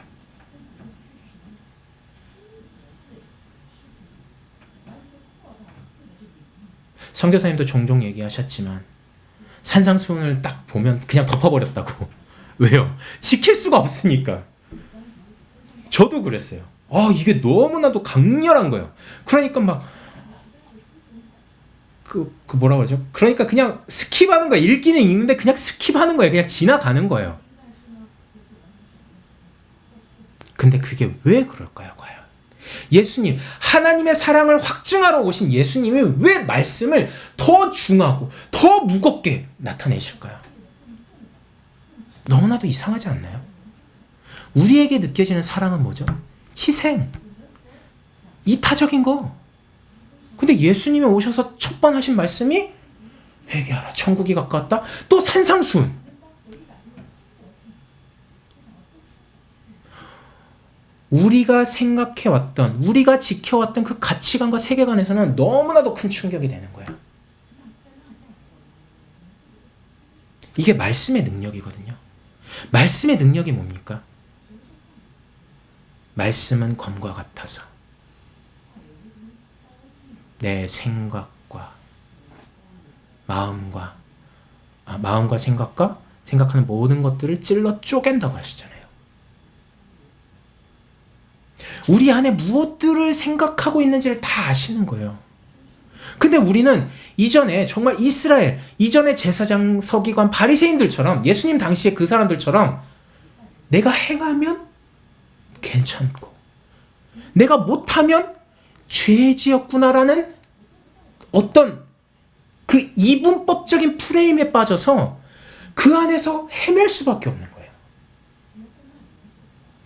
선교사님도 종종 얘기하셨지만 산상수훈을 딱 보면 그냥 덮어버렸다고. 왜요? 지킬 수가 없으니까. 저도 그랬어요. 이게 너무나도 강렬한 거예요. 그러니까 막 뭐라고 하죠? 그러니까 그냥 스킵하는 거예요. 읽기는 읽는데 그냥 스킵하는 거예요. 그냥 지나가는 거예요. 근데 그게 왜 그럴까요, 과연? 예수님, 하나님의 사랑을 확증하러 오신 예수님이 왜 말씀을 더 중하고 더 무겁게 나타내실까요? 너무나도 이상하지 않나요? 우리에게 느껴지는 사랑은 뭐죠? 희생, 이타적인 거. 근데 예수님이 오셔서 첫 번 하신 말씀이 회개하라, 천국이 가까웠다. 또 산상수훈. 우리가 생각해왔던, 우리가 지켜왔던 그 가치관과 세계관에서는 너무나도 큰 충격이 되는 거예요. 이게 말씀의 능력이거든요. 말씀의 능력이 뭡니까? 말씀은 검과 같아서 내 생각과 마음과 생각과 생각하는 모든 것들을 찔러 쪼갠다고 하시잖아요. 우리 안에 무엇들을 생각하고 있는지를 다 아시는 거예요. 근데 우리는 이전에 정말 이스라엘, 이전의 제사장, 서기관, 바리새인들처럼, 예수님 당시에 그 사람들처럼 내가 행하면 괜찮고 내가 못하면 죄 지었구나라는 어떤 그 이분법적인 프레임에 빠져서 그 안에서 헤맬 수밖에 없는 거예요.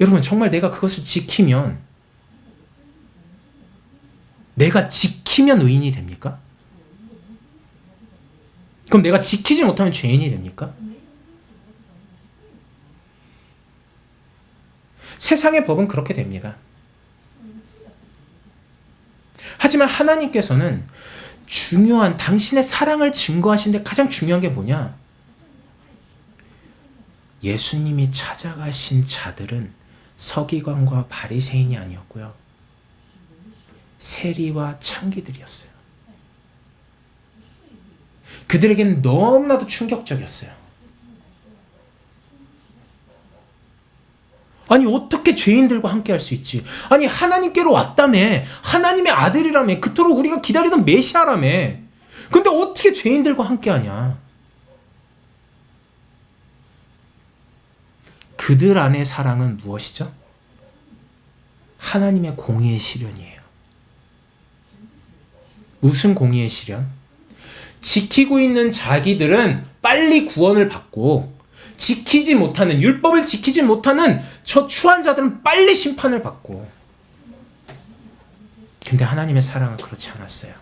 여러분, 정말 내가 그것을 지키면, 내가 지키면 의인이 됩니까? 그럼 내가 지키지 못하면 죄인이 됩니까? 세상의 법은 그렇게 됩니다. 하지만 하나님께서는 중요한 당신의 사랑을 증거하시는데 가장 중요한 게 뭐냐? 예수님이 찾아가신 자들은 서기관과 바리새인이 아니었고요. 세리와 창기들이었어요. 그들에게는 너무나도 충격적이었어요. 아니, 어떻게 죄인들과 함께 할 수 있지? 아니, 하나님께로 왔다며. 하나님의 아들이라며. 그토록 우리가 기다리던 메시아라며. 근데 어떻게 죄인들과 함께 하냐? 그들 안의 사랑은 무엇이죠? 하나님의 공의의 실현이에요. 무슨 공의의 실현? 지키고 있는 자기들은 빨리 구원을 받고, 지키지 못하는, 율법을 지키지 못하는 저 추한 자들은 빨리 심판을 받고. 근데 하나님의 사랑은 그렇지 않았어요.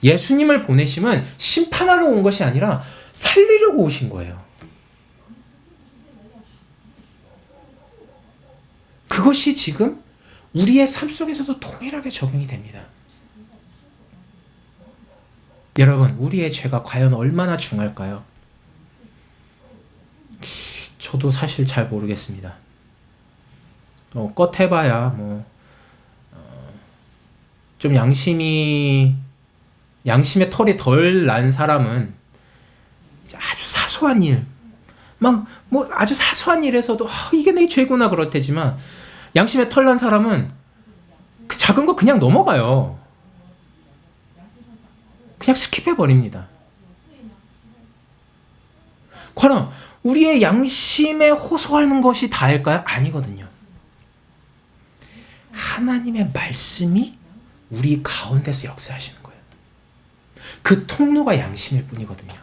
예수님을 보내심은 심판하러 온 것이 아니라 살리려고 오신 거예요. 그것이 지금 우리의 삶 속에서도 동일하게 적용이 됩니다. 여러분, 우리의 죄가 과연 얼마나 중할까요? 저도 사실 잘 모르겠습니다. 껏해봐야 좀 양심의 털이 덜 난 사람은 아주 사소한 일, 아주 사소한 일에서도 이게 내 죄구나 그럴 테지만, 양심의 털 난 사람은 그 작은 거 그냥 넘어가요. 그냥 스킵해 버립니다. 과연 우리의 양심에 호소하는 것이 다일까요? 아니거든요. 하나님의 말씀이 우리 가운데서 역사하시는 거예요. 그 통로가 양심일 뿐이거든요.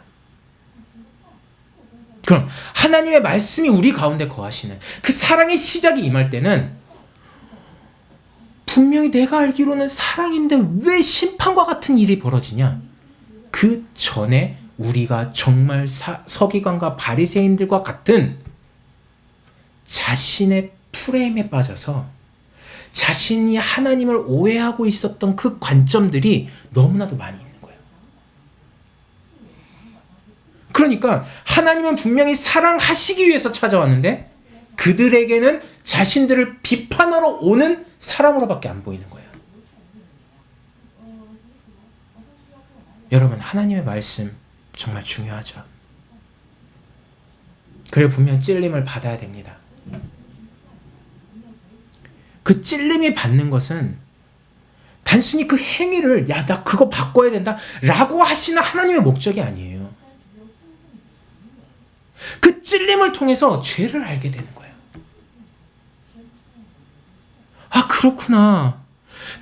그럼 하나님의 말씀이 우리 가운데 거하시는 그 사랑의 시작이 임할 때는 분명히 내가 알기로는 사랑인데 왜 심판과 같은 일이 벌어지냐? 그 전에 우리가 정말 서기관과 바리새인들과 같은 자신의 프레임에 빠져서 자신이 하나님을 오해하고 있었던 그 관점들이 너무나도 많이 있는 거예요. 그러니까 하나님은 분명히 사랑하시기 위해서 찾아왔는데 그들에게는 자신들을 비판하러 오는 사람으로밖에 안 보이는 거예요. 여러분, 하나님의 말씀 정말 중요하죠. 그래 분명 찔림을 받아야 됩니다. 그 찔림이 받는 것은 단순히 그 행위를 나 그거 바꿔야 된다 라고 하시는 하나님의 목적이 아니에요. 그 찔림을 통해서 죄를 알게 되는 거예요. 그렇구나.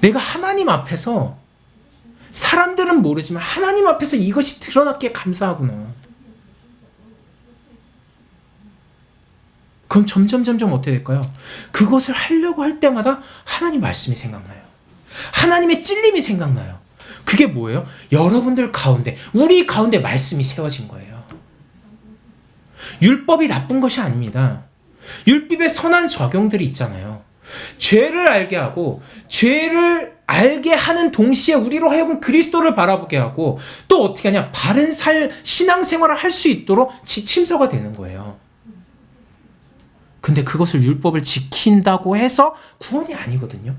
내가 하나님 앞에서, 사람들은 모르지만 하나님 앞에서 이것이 드러났기에 감사하구나. 그럼 점점 어떻게 될까요? 그것을 하려고 할 때마다 하나님 말씀이 생각나요. 하나님의 찔림이 생각나요. 그게 뭐예요? 여러분들 가운데, 우리 가운데 말씀이 세워진 거예요. 율법이 나쁜 것이 아닙니다. 율법의 선한 적용들이 있잖아요. 죄를 알게 하고, 죄를 알게 하는 동시에 우리로 하여금 그리스도를 바라보게 하고, 또 어떻게 하냐? 바른 신앙생활을 할 수 있도록 지침서가 되는 거예요. 근데 그것을 율법을 지킨다고 해서 구원이 아니거든요.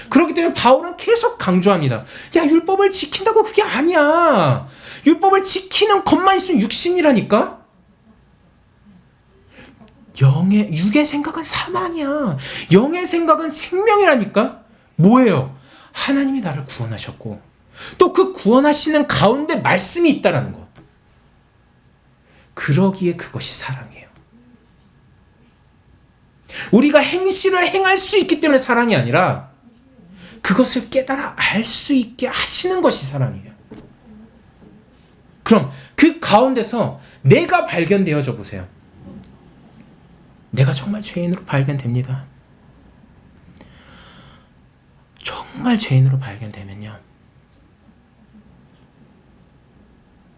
그렇기 때문에 바울은 계속 강조합니다. 율법을 지킨다고 그게 아니야. 율법을 지키는 것만 있으면 육신이라니까. 육의 생각은 사망이야. 영의 생각은 생명이라니까. 뭐예요? 하나님이 나를 구원하셨고 또 그 구원하시는 가운데 말씀이 있다라는 것. 그러기에 그것이 사랑이에요. 우리가 행실을 행할 수 있기 때문에 사랑이 아니라 그것을 깨달아 알 수 있게 하시는 것이 사랑이에요. 그럼 그 가운데서 내가 발견되어져 보세요. 내가 정말 죄인으로 발견됩니다. 정말 죄인으로 발견되면요,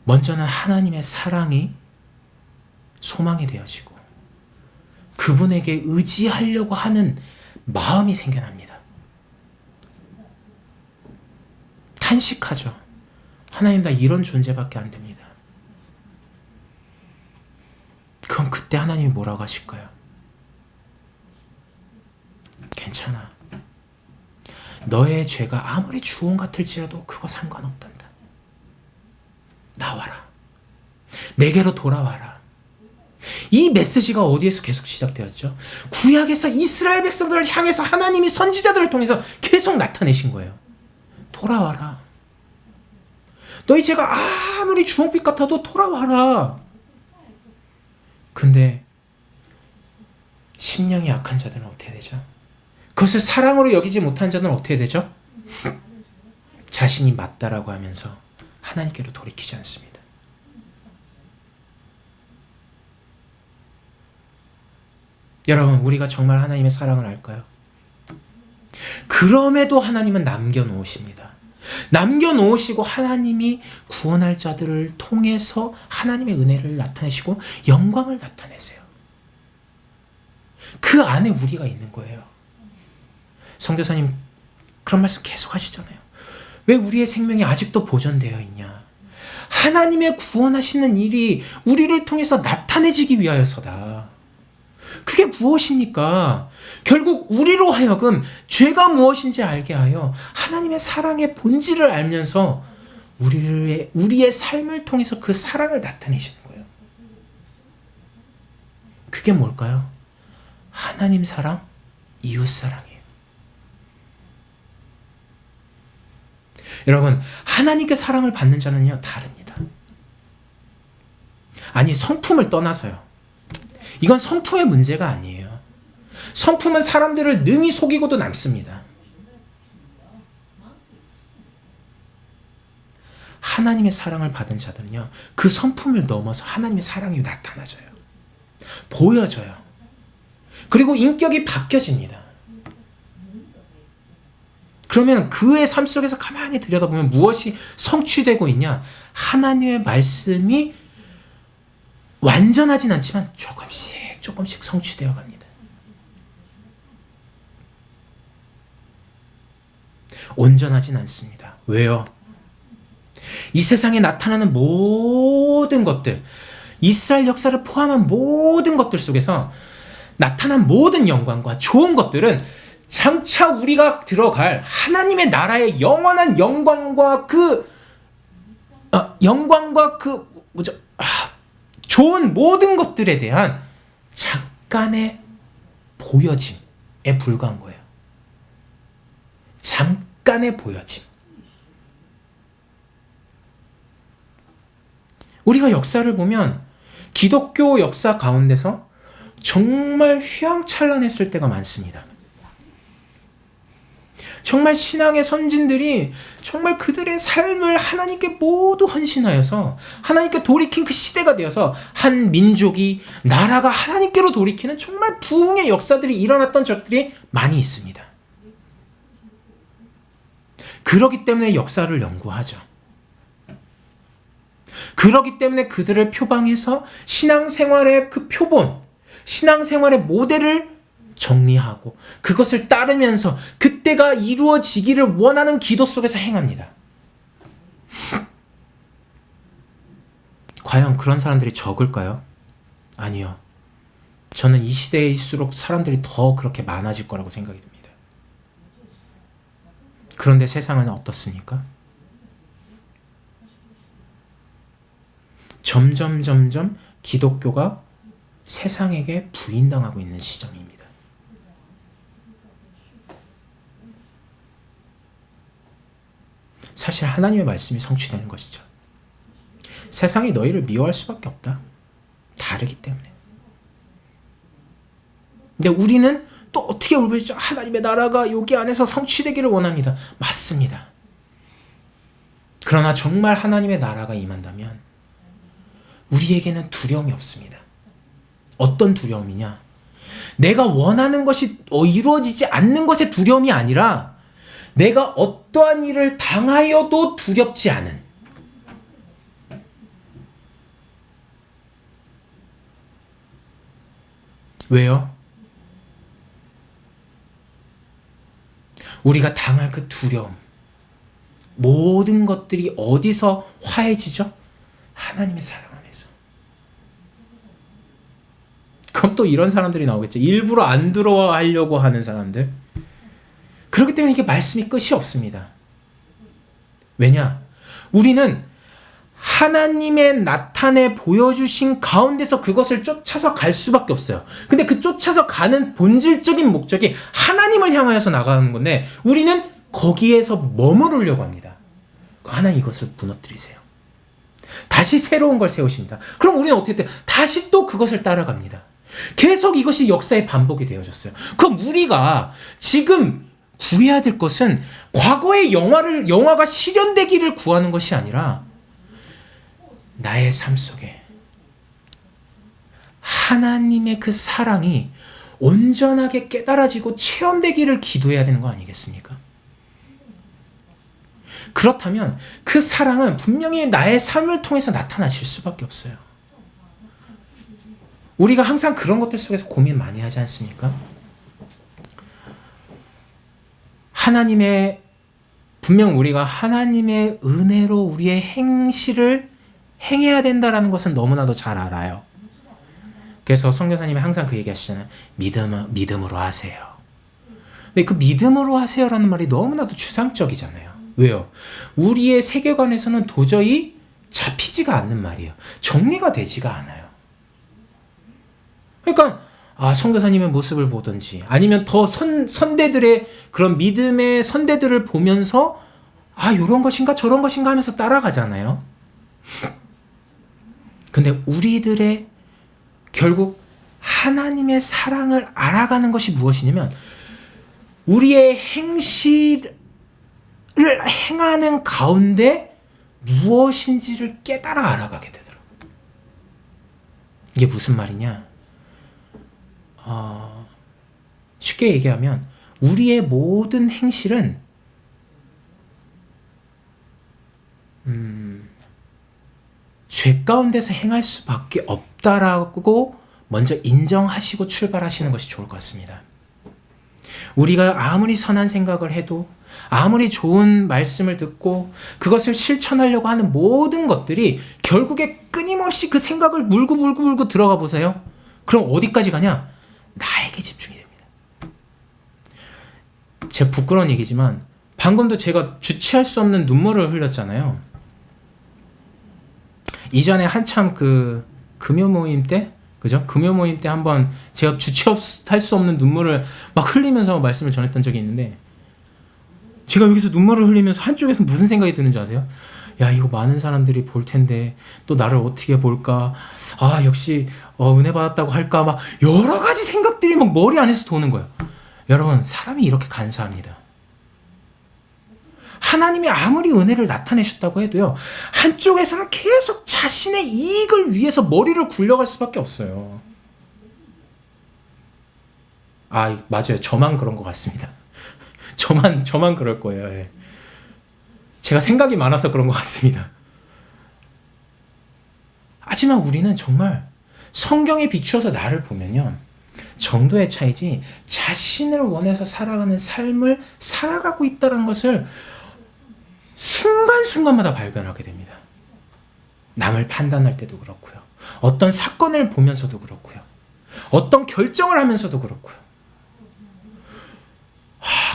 먼저는 하나님의 사랑이 소망이 되어지고 그분에게 의지하려고 하는 마음이 생겨납니다. 탄식하죠. 하나님, 나 이런 존재밖에 안 됩니다. 그럼 그때 하나님이 뭐라고 하실까요? 괜찮아. 너의 죄가 아무리 주홍 같을지라도 그거 상관없단다. 나와라. 내게로 돌아와라. 이 메시지가 어디에서 계속 시작되었죠? 구약에서 이스라엘 백성들을 향해서 하나님이 선지자들을 통해서 계속 나타내신 거예요. 돌아와라. 너희 죄가 아무리 주홍빛 같아도 돌아와라. 근데 심령이 약한 자들은 어떻게 되죠? 그것을 사랑으로 여기지 못한 자는 어떻게 되죠? 자신이 맞다라고 하면서 하나님께로 돌이키지 않습니다. 여러분, 우리가 정말 하나님의 사랑을 알까요? 그럼에도 하나님은 남겨놓으십니다. 남겨놓으시고 하나님이 구원할 자들을 통해서 하나님의 은혜를 나타내시고 영광을 나타내세요. 그 안에 우리가 있는 거예요. 선교사님 그런 말씀 계속 하시잖아요. 왜 우리의 생명이 아직도 보존되어 있냐? 하나님의 구원하시는 일이 우리를 통해서 나타내지기 위하여서다. 그게 무엇입니까? 결국 우리로 하여금 죄가 무엇인지 알게 하여 하나님의 사랑의 본질을 알면서 우리의 삶을 통해서 그 사랑을 나타내시는 거예요. 그게 뭘까요? 하나님 사랑, 이웃 사랑이에요. 여러분, 하나님께 사랑을 받는 자는요, 다릅니다. 아니, 성품을 떠나서요. 이건 성품의 문제가 아니에요. 성품은 사람들을 능히 속이고도 남습니다. 하나님의 사랑을 받은 자들은요, 그 성품을 넘어서 하나님의 사랑이 나타나져요. 보여져요. 그리고 인격이 바뀌어집니다. 그러면 그의 삶 속에서 가만히 들여다보면 무엇이 성취되고 있냐? 하나님의 말씀이 완전하진 않지만 조금씩 성취되어 갑니다. 온전하진 않습니다. 왜요? 이 세상에 나타나는 모든 것들, 이스라엘 역사를 포함한 모든 것들 속에서 나타난 모든 영광과 좋은 것들은 장차 우리가 들어갈 하나님의 나라의 영원한 영광과 좋은 모든 것들에 대한 잠깐의 보여짐에 불과한 거예요. 잠깐의 보여짐. 우리가 역사를 보면 기독교 역사 가운데서 정말 휘황찬란했을 때가 많습니다. 정말 신앙의 선진들이 정말 그들의 삶을 하나님께 모두 헌신하여서 하나님께 돌이킨 그 시대가 되어서 한 민족이, 나라가 하나님께로 돌이키는 정말 부흥의 역사들이 일어났던 적들이 많이 있습니다. 그러기 때문에 역사를 연구하죠. 그러기 때문에 그들을 표방해서 신앙생활의 그 표본, 신앙생활의 모델을 정리하고 그것을 따르면서 그때가 이루어지기를 원하는 기도 속에서 행합니다. 과연 그런 사람들이 적을까요? 아니요. 저는 이 시대일수록 사람들이 더 그렇게 많아질 거라고 생각이 듭니다. 그런데 세상은 어떻습니까? 점점 기독교가 세상에게 부인당하고 있는 시점입니다. 사실 하나님의 말씀이 성취되는 것이죠. 세상이 너희를 미워할 수밖에 없다. 다르기 때문에. 근데 우리는 또 어떻게 울부짖죠? 하나님의 나라가 여기 안에서 성취되기를 원합니다. 맞습니다. 그러나 정말 하나님의 나라가 임한다면 우리에게는 두려움이 없습니다. 어떤 두려움이냐? 내가 원하는 것이 이루어지지 않는 것의 두려움이 아니라 내가 어떠한 일을 당하여도 두렵지 않은, 왜요? 우리가 당할 그 두려움, 모든 것들이 어디서 화해지죠? 하나님의 사랑 안에서. 그럼 또 이런 사람들이 나오겠죠. 일부러 안 들어가려고 하는 사람들. 그렇기 때문에 이게 말씀이 끝이 없습니다. 왜냐? 우리는 하나님의 나타내 보여주신 가운데서 그것을 쫓아서 갈 수밖에 없어요. 근데 그 쫓아서 가는 본질적인 목적이 하나님을 향하여서 나가는 건데 우리는 거기에서 머무르려고 합니다. 하나님 이것을 무너뜨리세요. 다시 새로운 걸 세우신다. 그럼 우리는 어떻게 돼요? 다시 또 그것을 따라갑니다. 계속 이것이 역사의 반복이 되어졌어요. 그럼 우리가 지금 구해야 될 것은 과거의 영화가 실현되기를 구하는 것이 아니라 나의 삶 속에 하나님의 그 사랑이 온전하게 깨달아지고 체험되기를 기도해야 되는 거 아니겠습니까? 그렇다면 그 사랑은 분명히 나의 삶을 통해서 나타나질 수밖에 없어요. 우리가 항상 그런 것들 속에서 고민 많이 하지 않습니까? 분명 우리가 하나님의 은혜로 우리의 행실을 행해야 된다라는 것은 너무나도 잘 알아요. 그래서 선교사님이 항상 그 얘기 하시잖아요. 믿음으로 하세요. 근데 그 믿음으로 하세요라는 말이 너무나도 추상적이잖아요. 왜요? 우리의 세계관에서는 도저히 잡히지가 않는 말이에요. 정리가 되지가 않아요. 그러니까 선교사님의 모습을 보든지 아니면 더 선대들의 그런 믿음의 선대들을 보면서 이런 것인가 저런 것인가 하면서 따라가잖아요. 근데 우리들의 결국 하나님의 사랑을 알아가는 것이 무엇이냐면 우리의 행실을 행하는 가운데 무엇인지를 깨달아 알아가게 되더라고요. 이게 무슨 말이냐? 쉽게 얘기하면 우리의 모든 행실은 죄 가운데서 행할 수밖에 없다라고 먼저 인정하시고 출발하시는 것이 좋을 것 같습니다. 우리가 아무리 선한 생각을 해도 아무리 좋은 말씀을 듣고 그것을 실천하려고 하는 모든 것들이 결국에 끊임없이 그 생각을 물고 들어가 보세요. 그럼 어디까지 가냐? 나에게 집중이 됩니다. 제 부끄러운 얘기지만 방금도 제가 주체할 수 없는 눈물을 흘렸잖아요. 이전에 한참 그 금요 모임 때, 그죠? 금요 모임 때 한번 제가 주체할 수 없는 눈물을 막 흘리면서 말씀을 전했던 적이 있는데, 제가 여기서 눈물을 흘리면서 한쪽에서 무슨 생각이 드는 줄 아세요? 야, 이거 많은 사람들이 볼 텐데 또 나를 어떻게 볼까? 역시 은혜 받았다고 할까? 막 여러 가지 생각들이 막 머리 안에서 도는 거예요. 여러분, 사람이 이렇게 간사합니다. 하나님이 아무리 은혜를 나타내셨다고 해도요, 한쪽에서는 계속 자신의 이익을 위해서 머리를 굴려갈 수밖에 없어요. 맞아요. 저만 그런 것 같습니다. 저만 그럴 거예요. 예. 제가 생각이 많아서 그런 것 같습니다. 하지만 우리는 정말 성경에 비추어서 나를 보면요, 정도의 차이지 자신을 원해서 살아가는 삶을 살아가고 있다는 것을 순간순간마다 발견하게 됩니다. 남을 판단할 때도 그렇고요. 어떤 사건을 보면서도 그렇고요. 어떤 결정을 하면서도 그렇고요.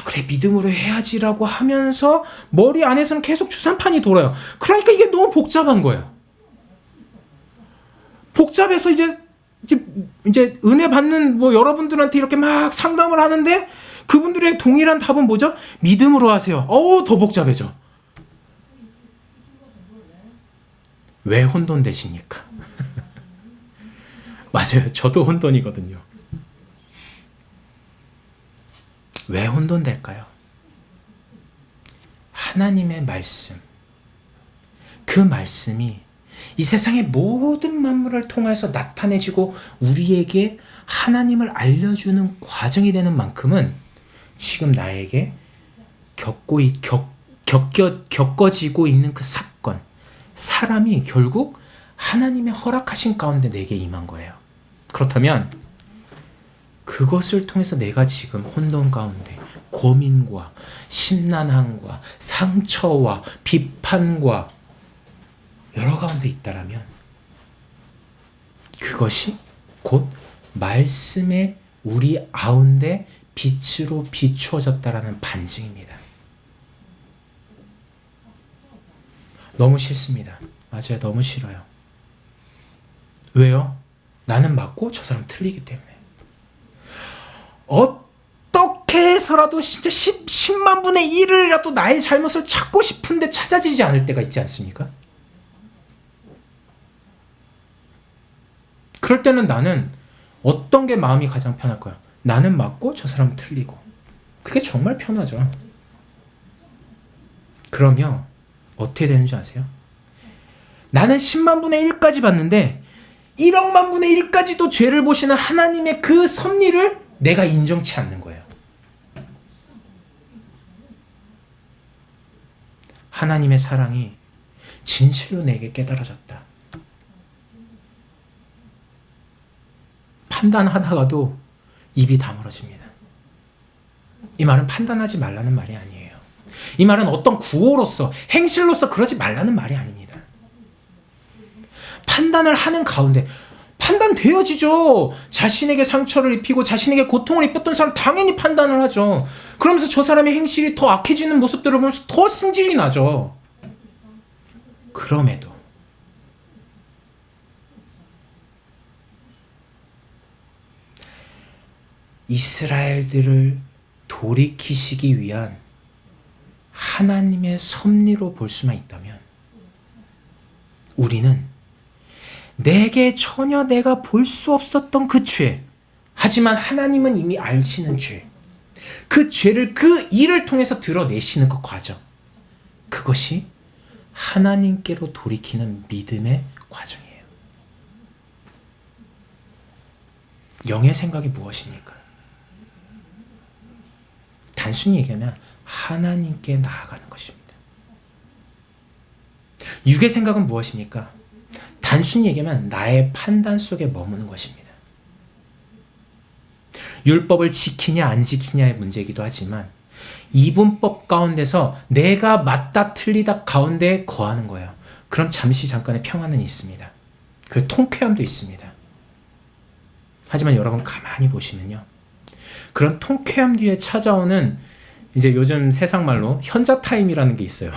그래, 믿음으로 해야지라고 하면서 머리 안에서는 계속 주산판이 돌아요. 그러니까 이게 너무 복잡한 거예요. 복잡해서 이제 은혜 받는 여러분들한테 이렇게 막 상담을 하는데 그분들의 동일한 답은 뭐죠? 믿음으로 하세요. 더 복잡해져. 왜 혼돈되십니까? 맞아요. 저도 혼돈이거든요. 왜 혼돈될까요? 하나님의 말씀, 그 말씀이 이 세상의 모든 만물을 통해서 나타내지고 우리에게 하나님을 알려주는 과정이 되는 만큼은 지금 나에게 겪어지고 있는 그 사건, 사람이 결국 하나님의 허락하신 가운데 내게 임한 거예요. 그렇다면 그것을 통해서 내가 지금 혼돈 가운데 고민과 심란함과 상처와 비판과 여러 가운데 있다라면 그것이 곧 말씀에 우리 가운데 빛으로 비추어졌다라는 반증입니다. 너무 싫습니다. 맞아요. 너무 싫어요. 왜요? 나는 맞고 저 사람 틀리기 때문에. 어떻게 해서라도 진짜 10만 분의 1이라도 나의 잘못을 찾고 싶은데 찾아지지 않을 때가 있지 않습니까? 그럴 때는 나는 어떤 게 마음이 가장 편할 거야? 나는 맞고 저 사람은 틀리고. 그게 정말 편하죠. 그러면 어떻게 되는 줄 아세요? 나는 10만 분의 1까지 봤는데 1억만 분의 1까지도 죄를 보시는 하나님의 그 섭리를 내가 인정치 않는 거예요. 하나님의 사랑이 진실로 내게 깨달아졌다. 판단하다가도 입이 다물어집니다. 이 말은 판단하지 말라는 말이 아니에요. 이 말은 어떤 구호로서, 행실로서 그러지 말라는 말이 아닙니다. 판단을 하는 가운데, 판단되어지죠. 자신에게 상처를 입히고 자신에게 고통을 입혔던 사람 당연히 판단을 하죠. 그러면서 저 사람의 행실이 더 악해지는 모습들을 보면서 더 승질이 나죠. 그럼에도 이스라엘들을 돌이키시기 위한 하나님의 섭리로 볼 수만 있다면 우리는 내게 전혀 내가 볼 수 없었던 그 죄, 하지만 하나님은 이미 아시는 죄, 그 죄를 그 일을 통해서 드러내시는 그 과정, 그것이 하나님께로 돌이키는 믿음의 과정이에요. 영의 생각이 무엇입니까? 단순히 얘기하면 하나님께 나아가는 것입니다. 육의 생각은 무엇입니까? 단순히 얘기하면 나의 판단 속에 머무는 것입니다. 율법을 지키냐 안 지키냐의 문제이기도 하지만 이분법 가운데서 내가 맞다 틀리다 가운데 거하는 거예요. 그럼 잠깐의 평안은 있습니다. 그 통쾌함도 있습니다. 하지만 여러분 가만히 보시면요, 그런 통쾌함 뒤에 찾아오는 이제 요즘 세상 말로 현자 타임이라는 게 있어요.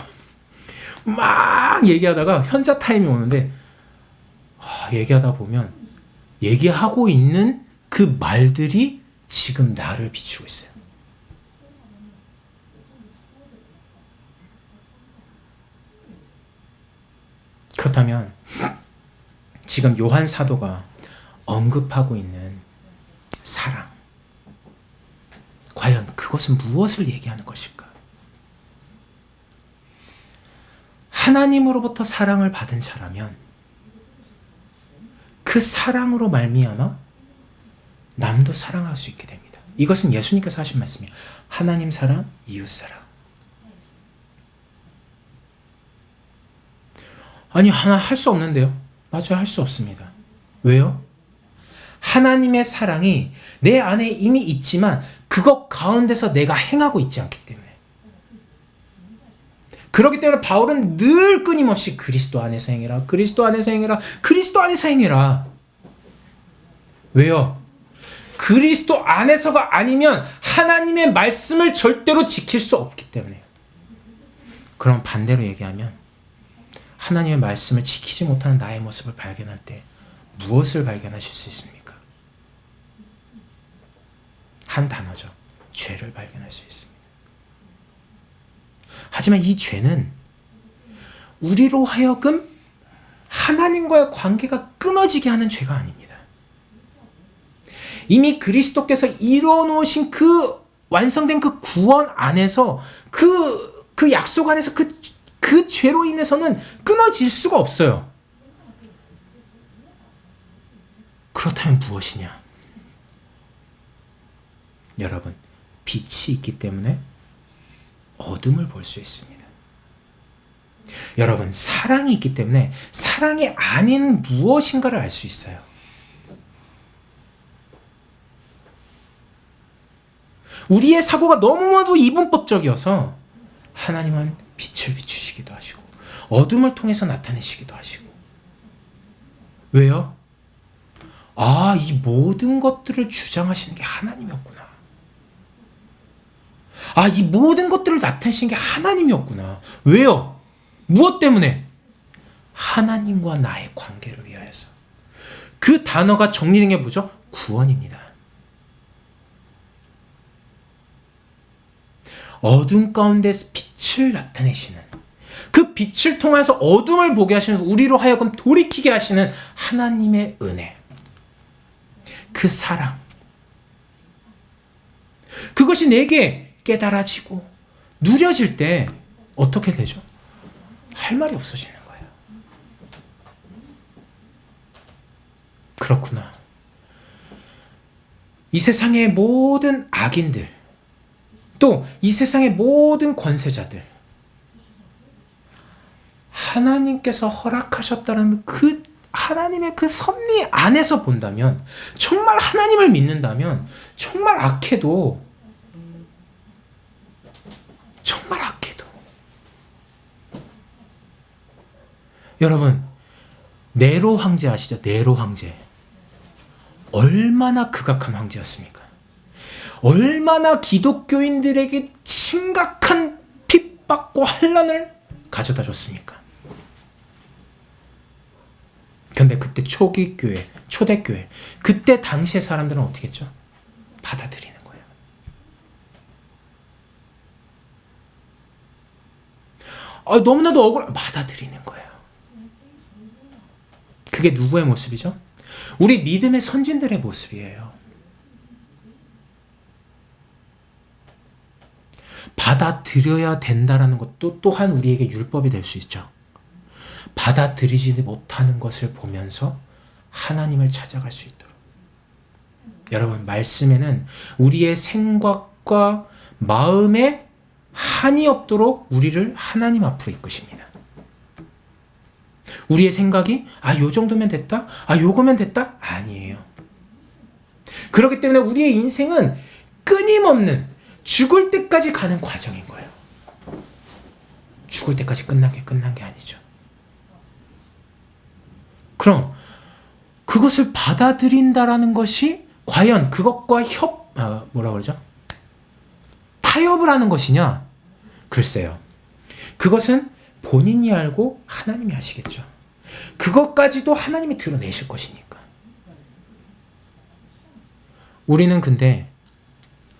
막 얘기하다가 현자 타임이 오는데 얘기하다 보면 얘기하고 있는 그 말들이 지금 나를 비추고 있어요. 그렇다면 지금 요한 사도가 언급하고 있는 사랑, 과연 그것은 무엇을 얘기하는 것일까? 하나님으로부터 사랑을 받은 자라면 그 사랑으로 말미암아 남도 사랑할 수 있게 됩니다. 이것은 예수님께서 하신 말씀이에요. 하나님 사랑, 이웃 사랑. 아니, 하나 할 수 없는데요. 맞아요, 할 수 없습니다. 왜요? 하나님의 사랑이 내 안에 이미 있지만 그것 가운데서 내가 행하고 있지 않기 때문에. 그렇기 때문에 바울은 늘 끊임없이 그리스도 안에서 행해라, 그리스도 안에서 행해라, 그리스도 안에서 행해라. 왜요? 그리스도 안에서가 아니면 하나님의 말씀을 절대로 지킬 수 없기 때문에요. 그럼 반대로 얘기하면 하나님의 말씀을 지키지 못하는 나의 모습을 발견할 때 무엇을 발견하실 수 있습니까? 한 단어죠. 죄를 발견할 수 있습니다. 하지만 이 죄는 우리로 하여금 하나님과의 관계가 끊어지게 하는 죄가 아닙니다. 이미 그리스도께서 이루어 놓으신 그 완성된 그 구원 안에서 그 약속 안에서 그 죄로 인해서는 끊어질 수가 없어요. 그렇다면 무엇이냐? 여러분, 빛이 있기 때문에 어둠을 볼 수 있습니다. 여러분, 사랑이 있기 때문에 사랑이 아닌 무엇인가를 알 수 있어요. 우리의 사고가 너무나도 이분법적이어서 하나님은 빛을 비추시기도 하시고 어둠을 통해서 나타내시기도 하시고. 왜요? 이 모든 것들을 주장하시는 게 하나님이었구나. 이 모든 것들을 나타내신 게 하나님이었구나. 왜요? 무엇 때문에? 하나님과 나의 관계를 위하여서. 그 단어가 정리된 게 뭐죠? 구원입니다. 어둠 가운데서 빛을 나타내시는, 그 빛을 통해서 어둠을 보게 하시면서 우리로 하여금 돌이키게 하시는 하나님의 은혜, 그 사랑, 그것이 내게 깨달아지고 누려질 때 어떻게 되죠? 할 말이 없어지는 거예요. 그렇구나. 이 세상의 모든 악인들, 또 이 세상의 모든 권세자들, 하나님께서 허락하셨다는 그 하나님의 그 섭리 안에서 본다면, 정말 하나님을 믿는다면 정말 악해도 여러분, 네로 황제 아시죠? 네로 황제. 얼마나 극악한 황제였습니까? 얼마나 기독교인들에게 심각한 핍박과 환난을 가져다 줬습니까? 근데 그때 초기 교회, 초대교회, 그때 당시의 사람들은 어떻게 했죠? 받아들이는 거예요. 너무나도 받아들이는 거예요. 그게 누구의 모습이죠? 우리 믿음의 선진들의 모습이에요. 받아들여야 된다라는 것도 또한 우리에게 율법이 될 수 있죠. 받아들이지 못하는 것을 보면서 하나님을 찾아갈 수 있도록. 여러분, 말씀에는 우리의 생각과 마음에 한이 없도록 우리를 하나님 앞으로 이끄십니다. 우리의 생각이 요 정도면 됐다? 요거면 됐다? 아니에요. 그렇기 때문에 우리의 인생은 끊임없는 죽을 때까지 가는 과정인 거예요. 죽을 때까지 끝난 게 아니죠. 그럼 그것을 받아들인다라는 것이 과연 그것과 타협을 하는 것이냐? 글쎄요. 그것은 본인이 알고 하나님이 아시겠죠. 그것까지도 하나님이 드러내실 것이니까. 우리는 근데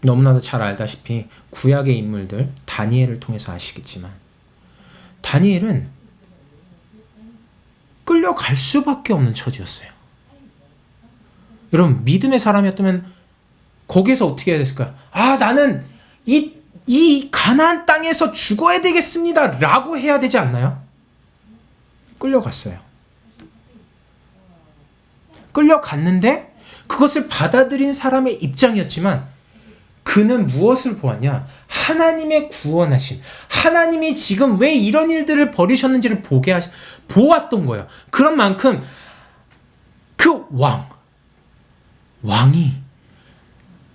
너무나도 잘 알다시피 구약의 인물들 다니엘을 통해서 아시겠지만 다니엘은 끌려갈 수밖에 없는 처지였어요. 여러분, 믿음의 사람이었다면 거기에서 어떻게 해야 됐을까요? 나는 이 가나안 땅에서 죽어야 되겠습니다 라고 해야 되지 않나요? 끌려갔어요. 끌려갔는데 그것을 받아들인 사람의 입장이었지만 그는 무엇을 보았냐? 하나님의 구원하신, 하나님이 지금 왜 이런 일들을 벌이셨는지를 보았던 거예요. 그런 만큼 그 왕이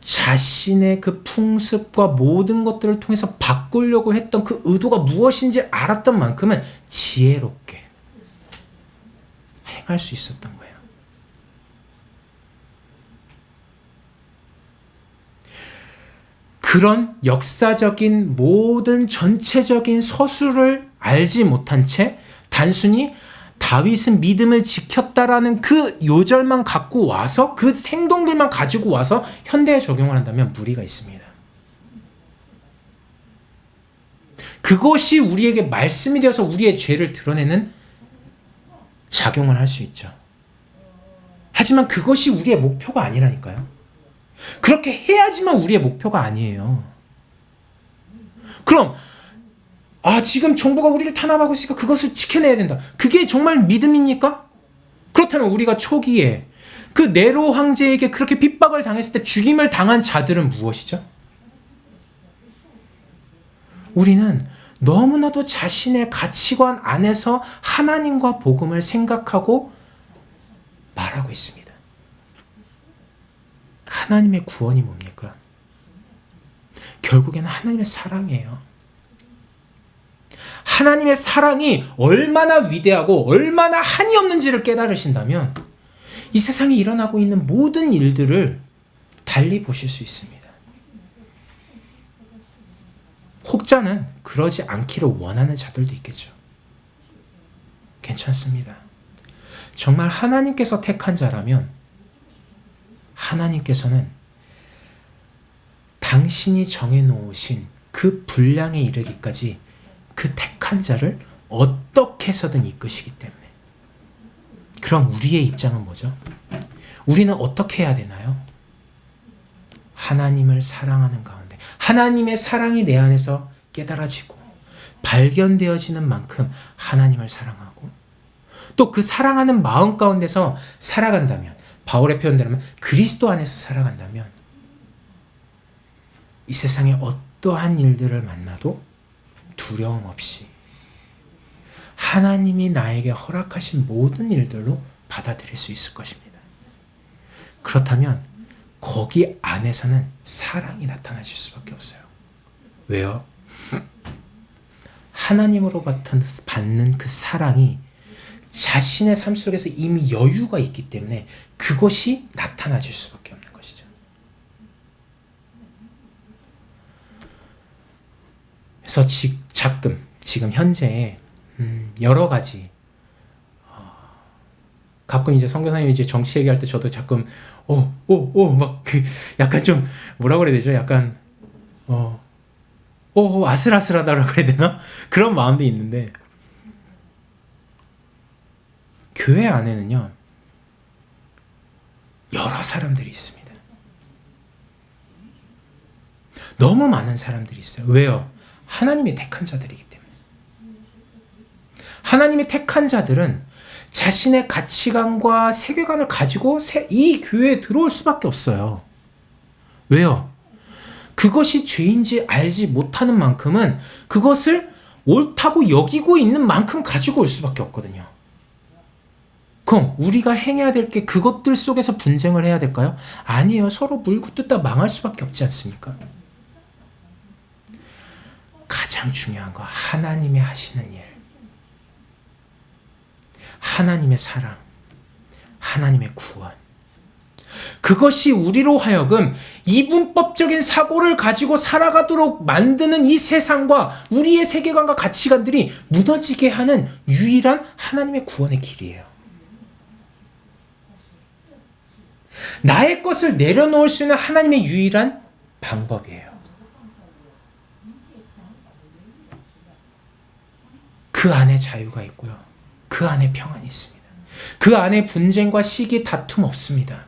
자신의 그 풍습과 모든 것들을 통해서 바꾸려고 했던 그 의도가 무엇인지 알았던 만큼은 지혜롭게 행할 수 있었던 거예요. 그런 역사적인 모든 전체적인 서술을 알지 못한 채 단순히 다윗은 믿음을 지켰다라는 그 요절만 갖고 와서 그 행동들만 가지고 와서 현대에 적용을 한다면 무리가 있습니다. 그것이 우리에게 말씀이 되어서 우리의 죄를 드러내는 작용을 할 수 있죠. 하지만 그것이 우리의 목표가 아니라니까요. 그렇게 해야지만 우리의 목표가 아니에요. 그럼 지금 정부가 우리를 탄압하고 있으니까 그것을 지켜내야 된다. 그게 정말 믿음입니까? 그렇다면 우리가 초기에 그 네로 황제에게 그렇게 핍박을 당했을 때 죽임을 당한 자들은 무엇이죠? 우리는 너무나도 자신의 가치관 안에서 하나님과 복음을 생각하고 말하고 있습니다. 하나님의 구원이 뭡니까? 결국에는 하나님의 사랑이에요. 하나님의 사랑이 얼마나 위대하고 얼마나 한이 없는지를 깨달으신다면 이 세상에 일어나고 있는 모든 일들을 달리 보실 수 있습니다. 혹자는 그러지 않기를 원하는 자들도 있겠죠. 괜찮습니다. 정말 하나님께서 택한 자라면 하나님께서는 당신이 정해놓으신 그 분량에 이르기까지 그 택한 자를 어떻게 해서든 이끄시기 때문에. 그럼 우리의 입장은 뭐죠? 우리는 어떻게 해야 되나요? 하나님을 사랑하는 가운데 하나님의 사랑이 내 안에서 깨달아지고 발견되어지는 만큼 하나님을 사랑하고 또 그 사랑하는 마음 가운데서 살아간다면, 바울의 표현대로면 그리스도 안에서 살아간다면 이 세상에 어떠한 일들을 만나도 두려움 없이 하나님이 나에게 허락하신 모든 일들로 받아들일 수 있을 것입니다. 그렇다면 거기 안에서는 사랑이 나타나실 수밖에 없어요. 왜요? 하나님으로 받는 그 사랑이 자신의 삶 속에서 이미 여유가 있기 때문에 그것이 나타나질 수밖에 없는 것이죠. 그래서 지금 현재 여러 가지 가끔 이제 선교사님이 이제 정치 얘기할 때 저도 가끔 막 약간 좀 뭐라 그래야 되죠? 약간 아슬아슬하다라고 그래야 되나? 그런 마음도 있는데 교회 안에는요 여러 사람들이 있습니다. 너무 많은 사람들이 있어요. 왜요? 하나님이 택한 자들이기 때문에. 하나님이 택한 자들은 자신의 가치관과 세계관을 가지고 이 교회에 들어올 수밖에 없어요. 왜요? 그것이 죄인지 알지 못하는 만큼은 그것을 옳다고 여기고 있는 만큼 가지고 올 수밖에 없거든요. 그럼 우리가 행해야 될 게 그것들 속에서 분쟁을 해야 될까요? 아니에요. 서로 물고 뜯다 망할 수밖에 없지 않습니까? 가장 중요한 거 하나님이 하시는 일, 하나님의 사랑, 하나님의 구원, 그것이 우리로 하여금 이분법적인 사고를 가지고 살아가도록 만드는 이 세상과 우리의 세계관과 가치관들이 무너지게 하는 유일한 하나님의 구원의 길이에요. 나의 것을 내려놓을 수 있는 하나님의 유일한 방법이에요. 그 안에 자유가 있고요. 그 안에 평안이 있습니다. 그 안에 분쟁과 시기, 다툼 없습니다.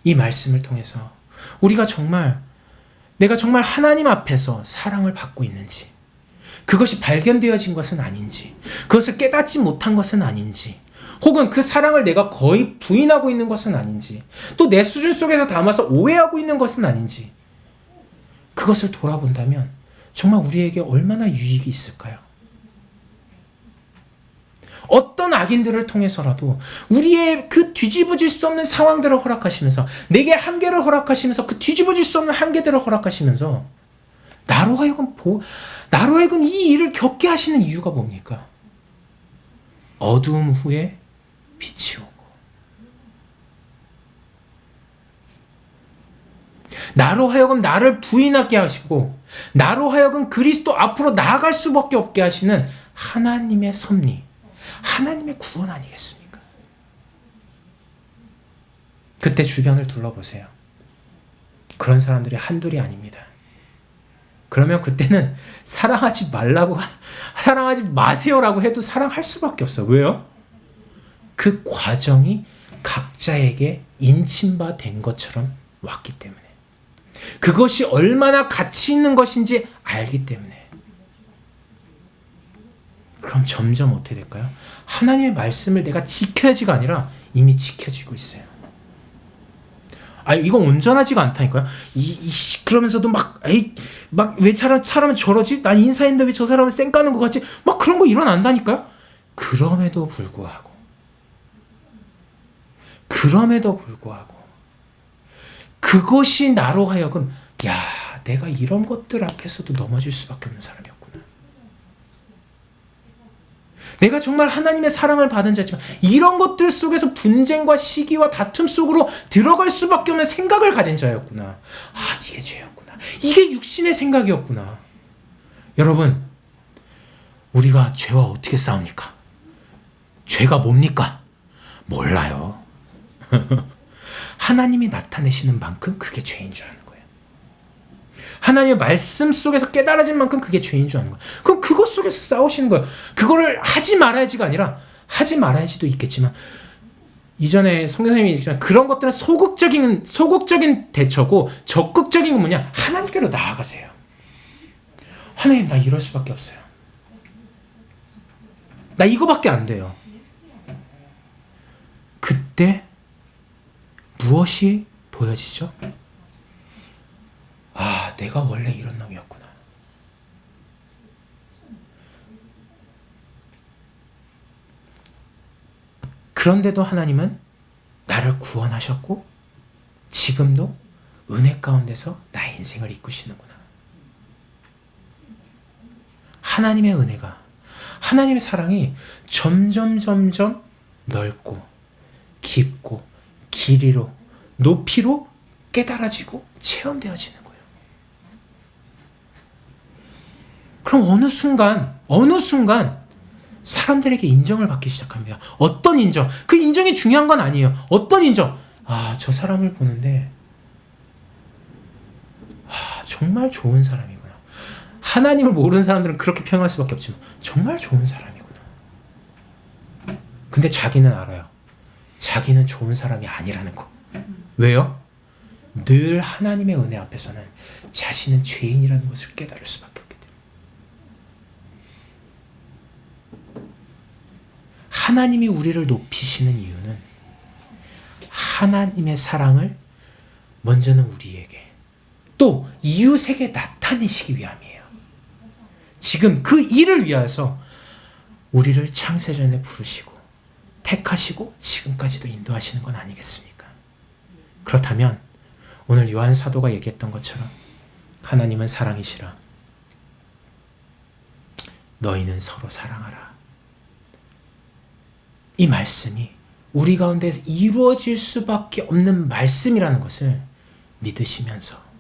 이 말씀을 통해서 우리가 내가 정말 하나님 앞에서 사랑을 받고 있는지, 그것이 발견되어진 것은 아닌지, 그것을 깨닫지 못한 것은 아닌지, 혹은 그 사랑을 내가 거의 부인하고 있는 것은 아닌지, 또 내 수준 속에서 담아서 오해하고 있는 것은 아닌지, 그것을 돌아본다면 정말 우리에게 얼마나 유익이 있을까요? 어떤 악인들을 통해서라도 우리의 그 뒤집어질 수 없는 상황들을 허락하시면서, 내게 한계를 허락하시면서, 그 뒤집어질 수 없는 한계들을 허락하시면서 나로 하여금 이 일을 겪게 하시는 이유가 뭡니까? 어두움 후에 빛이 오고, 나로 하여금 나를 부인하게 하시고, 나로 하여금 그리스도 앞으로 나아갈 수밖에 없게 하시는 하나님의 섭리, 하나님의 구원 아니겠습니까? 그때 주변을 둘러보세요. 그런 사람들이 한둘이 아닙니다. 그러면 그때는 사랑하지 마세요라고 해도 사랑할 수밖에 없어. 왜요? 그 과정이 각자에게 인침바된 것처럼 왔기 때문에, 그것이 얼마나 가치 있는 것인지 알기 때문에. 그럼 점점 어떻게 될까요? 하나님의 말씀을 내가 지켜야지가 아니라 이미 지켜지고 있어요. 이건 온전하지가 않다니까요. 그러면서도 왜 사람은 저러지? 난 인사했는데 왜 저 사람은 쌩 까는 것 같지? 막 그런 거 일어난다니까요. 그럼에도 불구하고 그것이 나로 하여금 내가 이런 것들 앞에서도 넘어질 수밖에 없는 사람이었구나. 내가 정말 하나님의 사랑을 받은 자지만 이런 것들 속에서 분쟁과 시기와 다툼 속으로 들어갈 수밖에 없는 생각을 가진 자였구나. 이게 죄였구나. 이게 육신의 생각이었구나. 여러분, 우리가 죄와 어떻게 싸웁니까? 죄가 뭡니까? 몰라요. 하나님이 나타내시는 만큼 그게 죄인 줄 아는 거예요. 하나님의 말씀 속에서 깨달아진 만큼 그게 죄인 줄 아는 거예요. 그럼 그것 속에서 싸우시는 거예요. 그거를 하지 말아야지가 아니라, 하지 말아야지도 있겠지만, 이전에 성경님이 얘기했지만 그런 것들은 소극적인 대처고, 적극적인 건 뭐냐? 하나님께로 나아가세요. 하나님, 나 이럴 수밖에 없어요. 나 이거밖에 안 돼요. 그때 무엇이 보여지죠? 내가 원래 이런 놈이었구나. 그런데도 하나님은 나를 구원하셨고 지금도 은혜 가운데서 나의 인생을 이끄시는구나. 하나님의 은혜가, 하나님의 사랑이 점점 넓고 깊고 길이로 높이로 깨달아지고 체험되어지는 거예요. 그럼 어느 순간 사람들에게 인정을 받기 시작합니다. 어떤 인정? 그 인정이 중요한 건 아니에요. 어떤 인정? 저 사람을 보는데 정말 좋은 사람이구나. 하나님을 모르는 사람들은 그렇게 표현할 수밖에 없지만 정말 좋은 사람이구나. 근데 자기는 알아요. 자기는 좋은 사람이 아니라는 거. 왜요? 늘 하나님의 은혜 앞에서는 자신은 죄인이라는 것을 깨달을 수밖에 없기 때문에. 하나님이 우리를 높이시는 이유는 하나님의 사랑을 먼저는 우리에게 또 이웃에게 나타내시기 위함이에요. 지금 그 일을 위해서 우리를 창세전에 부르시고 택하시고 지금까지도 인도하시는 건 아니겠습니까? 그렇다면 오늘 요한 사도가 얘기했던 것처럼 하나님은 사랑이시라. 너희는 서로 사랑하라. 이 말씀이 우리 가운데 이루어질 수밖에 없는 말씀이라는 것을 믿으시면서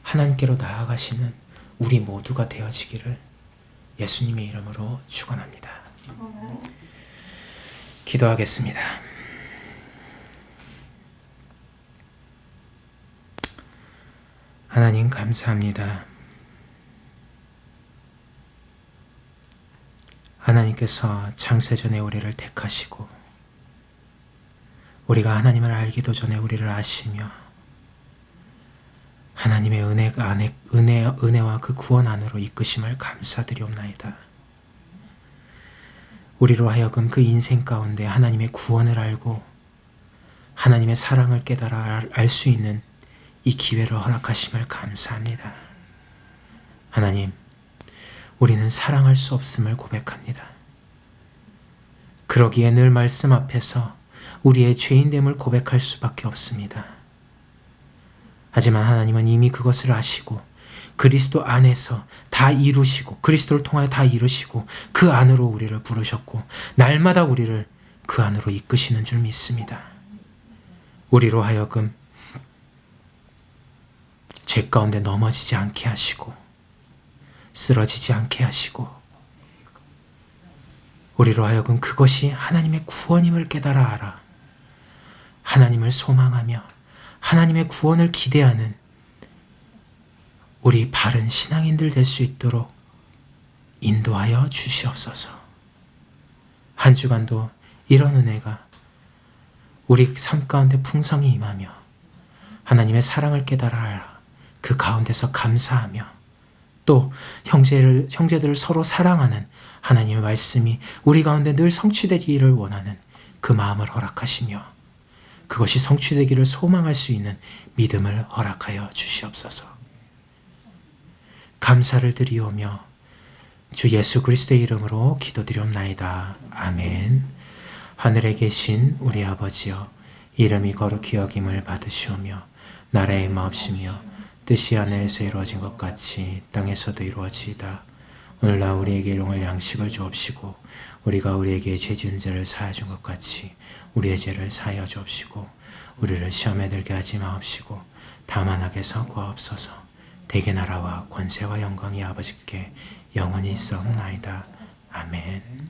하나님께로 나아가시는 우리 모두가 되어지기를 예수님의 이름으로 축원합니다. 기도하겠습니다. 하나님 감사합니다. 하나님께서 창세전에 우리를 택하시고 우리가 하나님을 알기도 전에 우리를 아시며 하나님의 은혜와 그 구원 안으로 이끄심을 감사드리옵나이다. 우리로 하여금 그 인생 가운데 하나님의 구원을 알고 하나님의 사랑을 깨달아 알 수 있는 이 기회를 허락하심을 감사합니다. 하나님, 우리는 사랑할 수 없음을 고백합니다. 그러기에 늘 말씀 앞에서 우리의 죄인됨을 고백할 수밖에 없습니다. 하지만 하나님은 이미 그것을 아시고 그리스도 안에서 다 이루시고 그리스도를 통하여 다 이루시고 그 안으로 우리를 부르셨고 날마다 우리를 그 안으로 이끄시는 줄 믿습니다. 우리로 하여금 죄 가운데 넘어지지 않게 하시고 쓰러지지 않게 하시고 우리로 하여금 그것이 하나님의 구원임을 깨달아 알아 하나님을 소망하며 하나님의 구원을 기대하는 우리 바른 신앙인들 될 수 있도록 인도하여 주시옵소서. 한 주간도 이런 은혜가 우리 삶 가운데 풍성히 임하며 하나님의 사랑을 깨달아 알아 그 가운데서 감사하며 또 형제들을 서로 사랑하는 하나님의 말씀이 우리 가운데 늘 성취되기를 원하는 그 마음을 허락하시며 그것이 성취되기를 소망할 수 있는 믿음을 허락하여 주시옵소서. 감사를 드리오며 주 예수 그리스도의 이름으로 기도드리옵나이다. 아멘. 하늘에 계신 우리 아버지여, 이름이 거룩히 여김을 받으시오며 나라의 마옵시며 뜻이 하늘에서 이루어진 것 같이 땅에서도 이루어지이다. 오늘날 우리에게 일용할 양식을 주옵시고 우리가 우리에게 죄 지은 자를 사하여 준 것 같이 우리의 죄를 사하여 주옵시고 우리를 시험에 들게 하지 마옵시고 다만 악에서 구하옵소서. 대개 나라와 권세와 영광이 아버지께 영원히 있사옵나이다. 아멘.